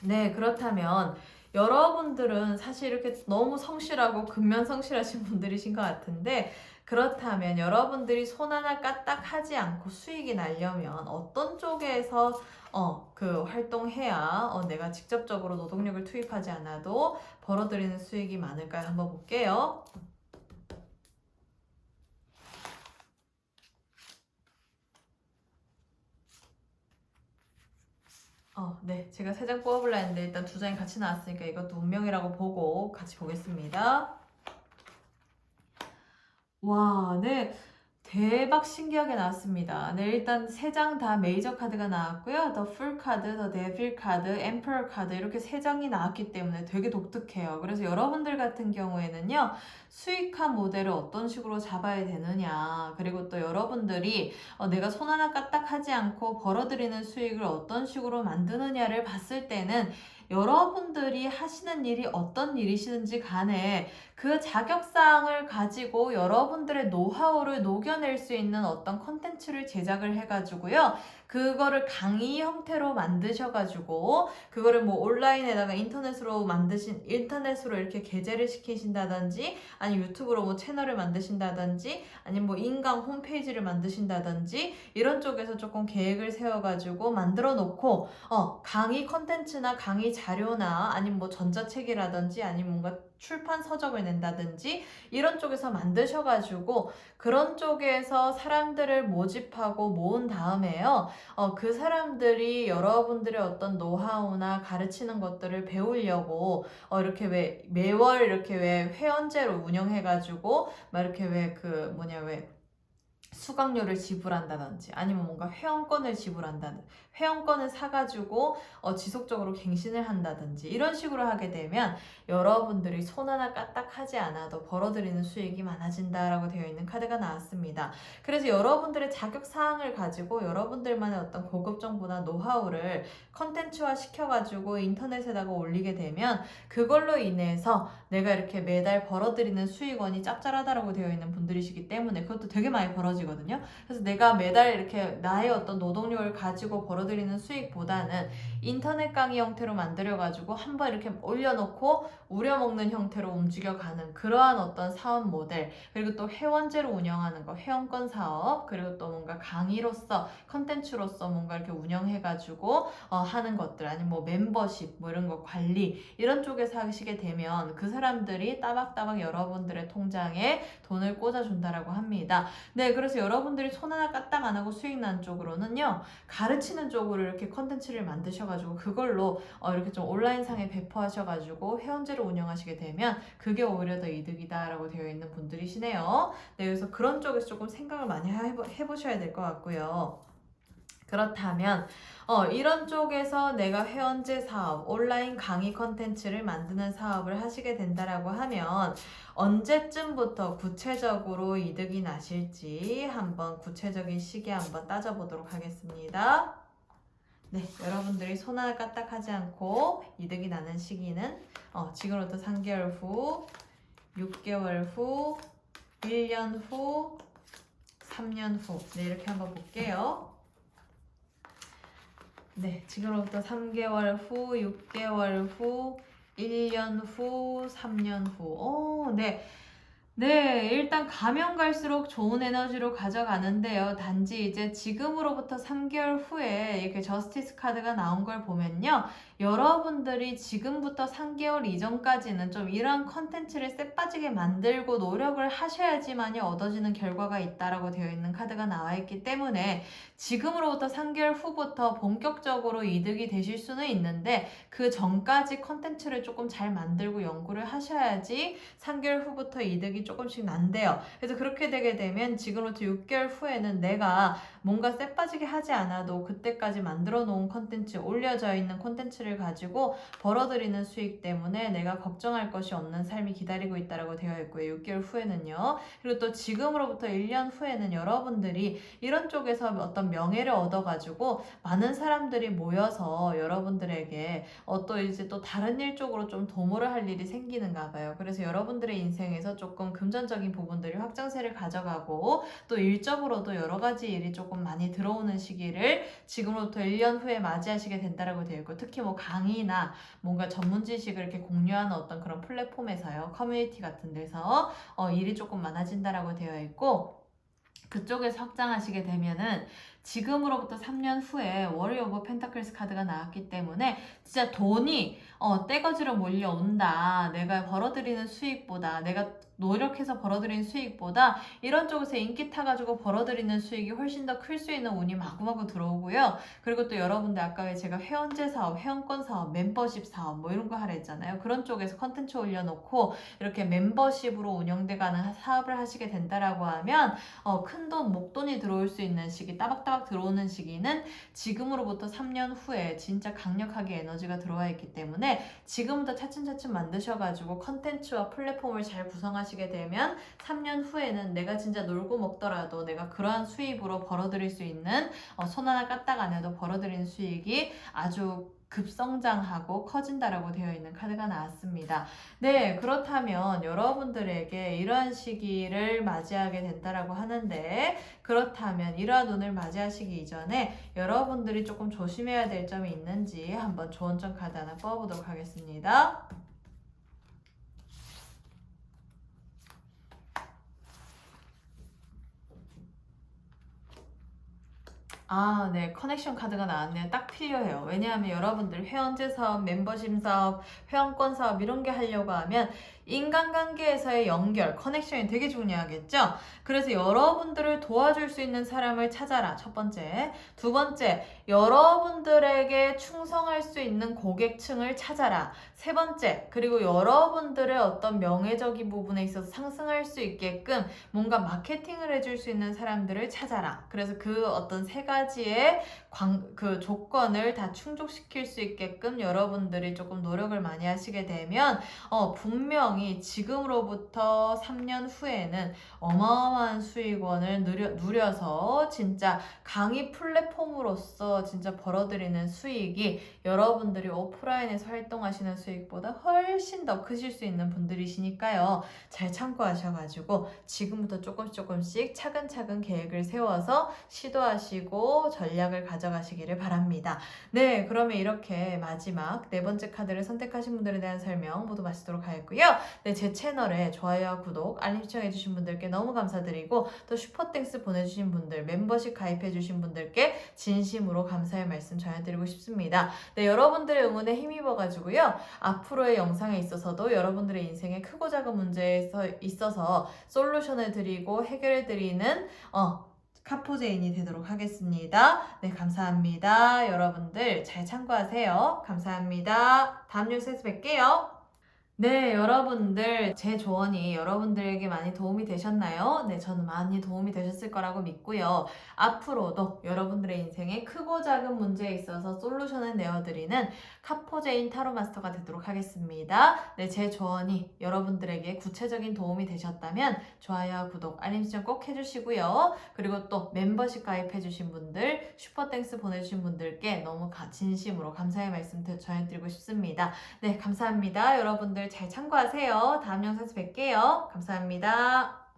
네, 그렇다면 여러분들은 사실 이렇게 너무 성실하고 근면성실하신 분들이신 것 같은데 그렇다면 여러분들이 손 하나 까딱 하지 않고 수익이 나려면 어떤 쪽에서 그 활동해야 내가 직접적으로 노동력을 투입하지 않아도 벌어들이는 수익이 많을까요? 한번 볼게요. 네. 제가 3장 뽑아볼라 했는데 일단 2장이 같이 나왔으니까 이것도 운명이라고 보고 같이 보겠습니다. 와, 네. 대박 신기하게 나왔습니다. 네, 일단 3장 다 메이저 카드가 나왔고요. 더 풀 카드, 더 데빌 카드, 엠퍼러 카드 이렇게 3장이 나왔기 때문에 되게 독특해요. 그래서 여러분들 같은 경우에는요. 수익화 모델을 어떤 식으로 잡아야 되느냐 그리고 또 여러분들이 내가 손 하나 까딱 하지 않고 벌어들이는 수익을 어떤 식으로 만드느냐를 봤을 때는 여러분들이 하시는 일이 어떤 일이시든지 간에 그 자격사항을 가지고 여러분들의 노하우를 녹여낼 수 있는 어떤 컨텐츠를 제작을 해가지고요. 그거를 강의 형태로 만드셔가지고 그거를 뭐 온라인에다가 인터넷으로 이렇게 게재를 시키신다든지 아니면 유튜브로 뭐 채널을 만드신다든지 아니면 뭐 인강 홈페이지를 만드신다든지 이런 쪽에서 조금 계획을 세워가지고 만들어 놓고 강의 컨텐츠나 강의 자료나 아니면 뭐 전자책이라든지 아니면 뭔가 출판 서적을 낸다든지 이런 쪽에서 만드셔가지고 그런 쪽에서 사람들을 모집하고 모은 다음에요. 그 사람들이 여러분들의 어떤 노하우나 가르치는 것들을 배우려고 이렇게 왜 매월 이렇게 왜 회원제로 운영해가지고 막 이렇게 왜 그 뭐냐 왜 수강료를 지불한다든지 아니면 뭔가 회원권을 지불한다든지 회원권을 사가지고 지속적으로 갱신을 한다든지 이런 식으로 하게 되면 여러분들이 손 하나 까딱하지 않아도 벌어들이는 수익이 많아진다라고 되어 있는 카드가 나왔습니다. 그래서 여러분들의 자격사항을 가지고 여러분들만의 어떤 고급 정보나 노하우를 컨텐츠화 시켜가지고 인터넷에다가 올리게 되면 그걸로 인해서 내가 이렇게 매달 벌어들이는 수익원이 짭짤하다라고 되어 있는 분들이시기 때문에 그것도 되게 많이 벌어지거든요. 그래서 내가 매달 이렇게 나의 어떤 노동력을 가지고 벌어들이는 수익보다는 인터넷 강의 형태로 만들어가지고 한번 이렇게 올려놓고 우려먹는 형태로 움직여가는 그러한 어떤 사업 모델, 그리고 또 회원제로 운영하는 거, 회원권 사업, 그리고 또 뭔가 강의로서 컨텐츠로서 뭔가 이렇게 운영해가지고 하는 것들, 아니면 뭐 멤버십 뭐 이런 거 관리 이런 쪽에서 하시게 되면 그 사람들이 따박따박 여러분들의 통장에 돈을 꽂아준다라고 합니다. 네, 그래서 여러분들이 손 하나 까딱 안 하고 수익 난 쪽으로는요, 가르치는 쪽으로 이렇게 컨텐츠를 만드셔가지고 그걸로 이렇게 좀 온라인상에 배포하셔가지고 회원제를 운영하시게 되면 그게 오히려 더 이득이다라고 되어 있는 분들이시네요. 네, 그래서 그런 쪽에서 조금 생각을 많이 해보셔야 될 것 같고요. 그렇다면 이런 쪽에서 내가 회원제 사업, 온라인 강의 컨텐츠를 만드는 사업을 하시게 된다라고 하면 언제쯤부터 구체적으로 이득이 나실지 한번 구체적인 시기 한번 따져보도록 하겠습니다. 네, 여러분들이 손 하나 까딱하지 않고 이득이 나는 시기는 지금부터 3개월 후, 6개월 후, 1년 후, 3년 후. 네, 이렇게 한번 볼게요. 네, 지금부터 3개월 후, 6개월 후, 1년 후, 3년 후. 네. 네, 일단 가면 갈수록 좋은 에너지로 가져가는데요. 단지 이제 지금으로부터 3개월 후에 이렇게 저스티스 카드가 나온 걸 보면요. 여러분들이 지금부터 3개월 이전까지는 좀 이런 컨텐츠를 쎄빠지게 만들고 노력을 하셔야지만이 얻어지는 결과가 있다라고 되어 있는 카드가 나와 있기 때문에 지금으로부터 3개월 후부터 본격적으로 이득이 되실 수는 있는데 그 전까지 컨텐츠를 조금 잘 만들고 연구를 하셔야지 3개월 후부터 이득이 조금씩 난대요. 그래서 그렇게 되게 되면 지금부터 6개월 후에는 내가 뭔가 쎄빠지게 하지 않아도 그때까지 만들어 놓은 컨텐츠, 올려져 있는 컨텐츠를 가지고 벌어들이는 수익 때문에 내가 걱정할 것이 없는 삶이 기다리고 있다라고 되어 있고요. 6개월 후에는요. 그리고 또 지금으로부터 1년 후에는 여러분들이 이런 쪽에서 어떤 명예를 얻어가지고 많은 사람들이 모여서 여러분들에게 또 이제 또 다른 일 쪽으로 좀 도모를 할 일이 생기는가 봐요. 그래서 여러분들의 인생에서 조금 금전적인 부분들이 확장세를 가져가고 또 일적으로도 여러 가지 일이 조금 많이 들어오는 시기를 지금부터 1년 후에 맞이하시게 된다라고 되어 있고, 특히 뭐 강의나 뭔가 전문 지식을 이렇게 공유하는 어떤 그런 플랫폼에서요, 커뮤니티 같은 데서 일이 조금 많아진다라고 되어 있고, 그쪽에서 확장하시게 되면은 지금으로부터 3년 후에 워리어 오브 펜타클스 카드가 나왔기 때문에 진짜 돈이 떼거지로 몰려온다. 내가 벌어들이는 수익보다, 내가 노력해서 벌어들이는 수익보다 이런 쪽에서 인기 타가지고 벌어들이는 수익이 훨씬 더 클 수 있는 운이 마구마구 들어오고요. 그리고 또 여러분들 아까 왜 제가 회원제 사업, 회원권 사업, 멤버십 사업 뭐 이런 거 하라 했잖아요. 그런 쪽에서 컨텐츠 올려놓고 이렇게 멤버십으로 운영돼가는 사업을 하시게 된다라고 하면 큰돈, 목돈이 들어올 수 있는 시기, 따박따박 들어오는 시기는 지금으로부터 3년 후에 진짜 강력하게 에너지가 들어와 있기 때문에 지금부터 차츰차츰 만드셔가지고 컨텐츠와 플랫폼을 잘 구성하시게 되면 3년 후에는 내가 진짜 놀고 먹더라도 내가 그러한 수입으로 벌어들일 수 있는 손 하나 까딱 안 해도 벌어들이는 수익이 아주 급성장하고 커진다라고 되어 있는 카드가 나왔습니다. 네, 그렇다면 여러분들에게 이러한 시기를 맞이하게 된다라고 하는데, 그렇다면 이러한 운을 맞이하시기 이전에 여러분들이 조금 조심해야 될 점이 있는지 한번 조언점 카드 하나 뽑아보도록 하겠습니다. 네, 커넥션 카드가 나왔네요. 딱 필요해요. 왜냐하면 여러분들 회원제 사업, 멤버십 사업, 회원권 사업 이런 게 하려고 하면 인간관계에서의 연결, 커넥션이 되게 중요하겠죠? 그래서 여러분들을 도와줄 수 있는 사람을 찾아라. 첫 번째. 두 번째, 여러분들에게 충성할 수 있는 고객층을 찾아라. 세 번째, 그리고 여러분들의 어떤 명예적인 부분에 있어서 상승할 수 있게끔 뭔가 마케팅을 해줄 수 있는 사람들을 찾아라. 그래서 그 어떤 세 가지의 그 조건을 다 충족시킬 수 있게끔 여러분들이 조금 노력을 많이 하시게 되면 분명히 지금으로부터 3년 후에는 어마어마한 수익원을 누려서 진짜 강의 플랫폼으로서 진짜 벌어들이는 수익이 여러분들이 오프라인에서 활동하시는 수익보다 훨씬 더 크실 수 있는 분들이시니까요. 잘 참고하셔가지고 지금부터 조금씩 차근차근 계획을 세워서 시도하시고 전략을 가져가시기를 바랍니다. 네, 그러면 이렇게 마지막 네 번째 카드를 선택하신 분들에 대한 설명 모두 마치도록 하겠고요. 네, 제 채널에 좋아요와 구독, 알림 시청해주신 분들께 너무 감사드리고 또 슈퍼땡스 보내주신 분들, 멤버십 가입해주신 분들께 진심으로 감사의 말씀 전해드리고 싶습니다. 네, 여러분들의 응원에 힘입어가지고요. 앞으로의 영상에 있어서도 여러분들의 인생의 크고 작은 문제에 있어서 솔루션을 드리고 해결해드리는 카포제인이 되도록 하겠습니다. 네, 감사합니다. 여러분들 잘 참고하세요. 감사합니다. 다음 뉴스에서 뵐게요. 네, 여러분들, 제 조언이 여러분들에게 많이 도움이 되셨나요? 네, 저는 많이 도움이 되셨을 거라고 믿고요. 앞으로도 여러분들의 인생에 크고 작은 문제에 있어서 솔루션을 내어드리는 카포제인 타로 마스터가 되도록 하겠습니다. 네, 제 조언이 여러분들에게 구체적인 도움이 되셨다면 좋아요와 구독, 알림 설정 꼭 해주시고요. 그리고 또 멤버십 가입해주신 분들, 슈퍼땡스 보내주신 분들께 너무 진심으로 감사의 말씀 전해드리고 싶습니다. 네, 감사합니다. 여러분들 잘 참고하세요. 다음 영상에서 뵐게요. 감사합니다.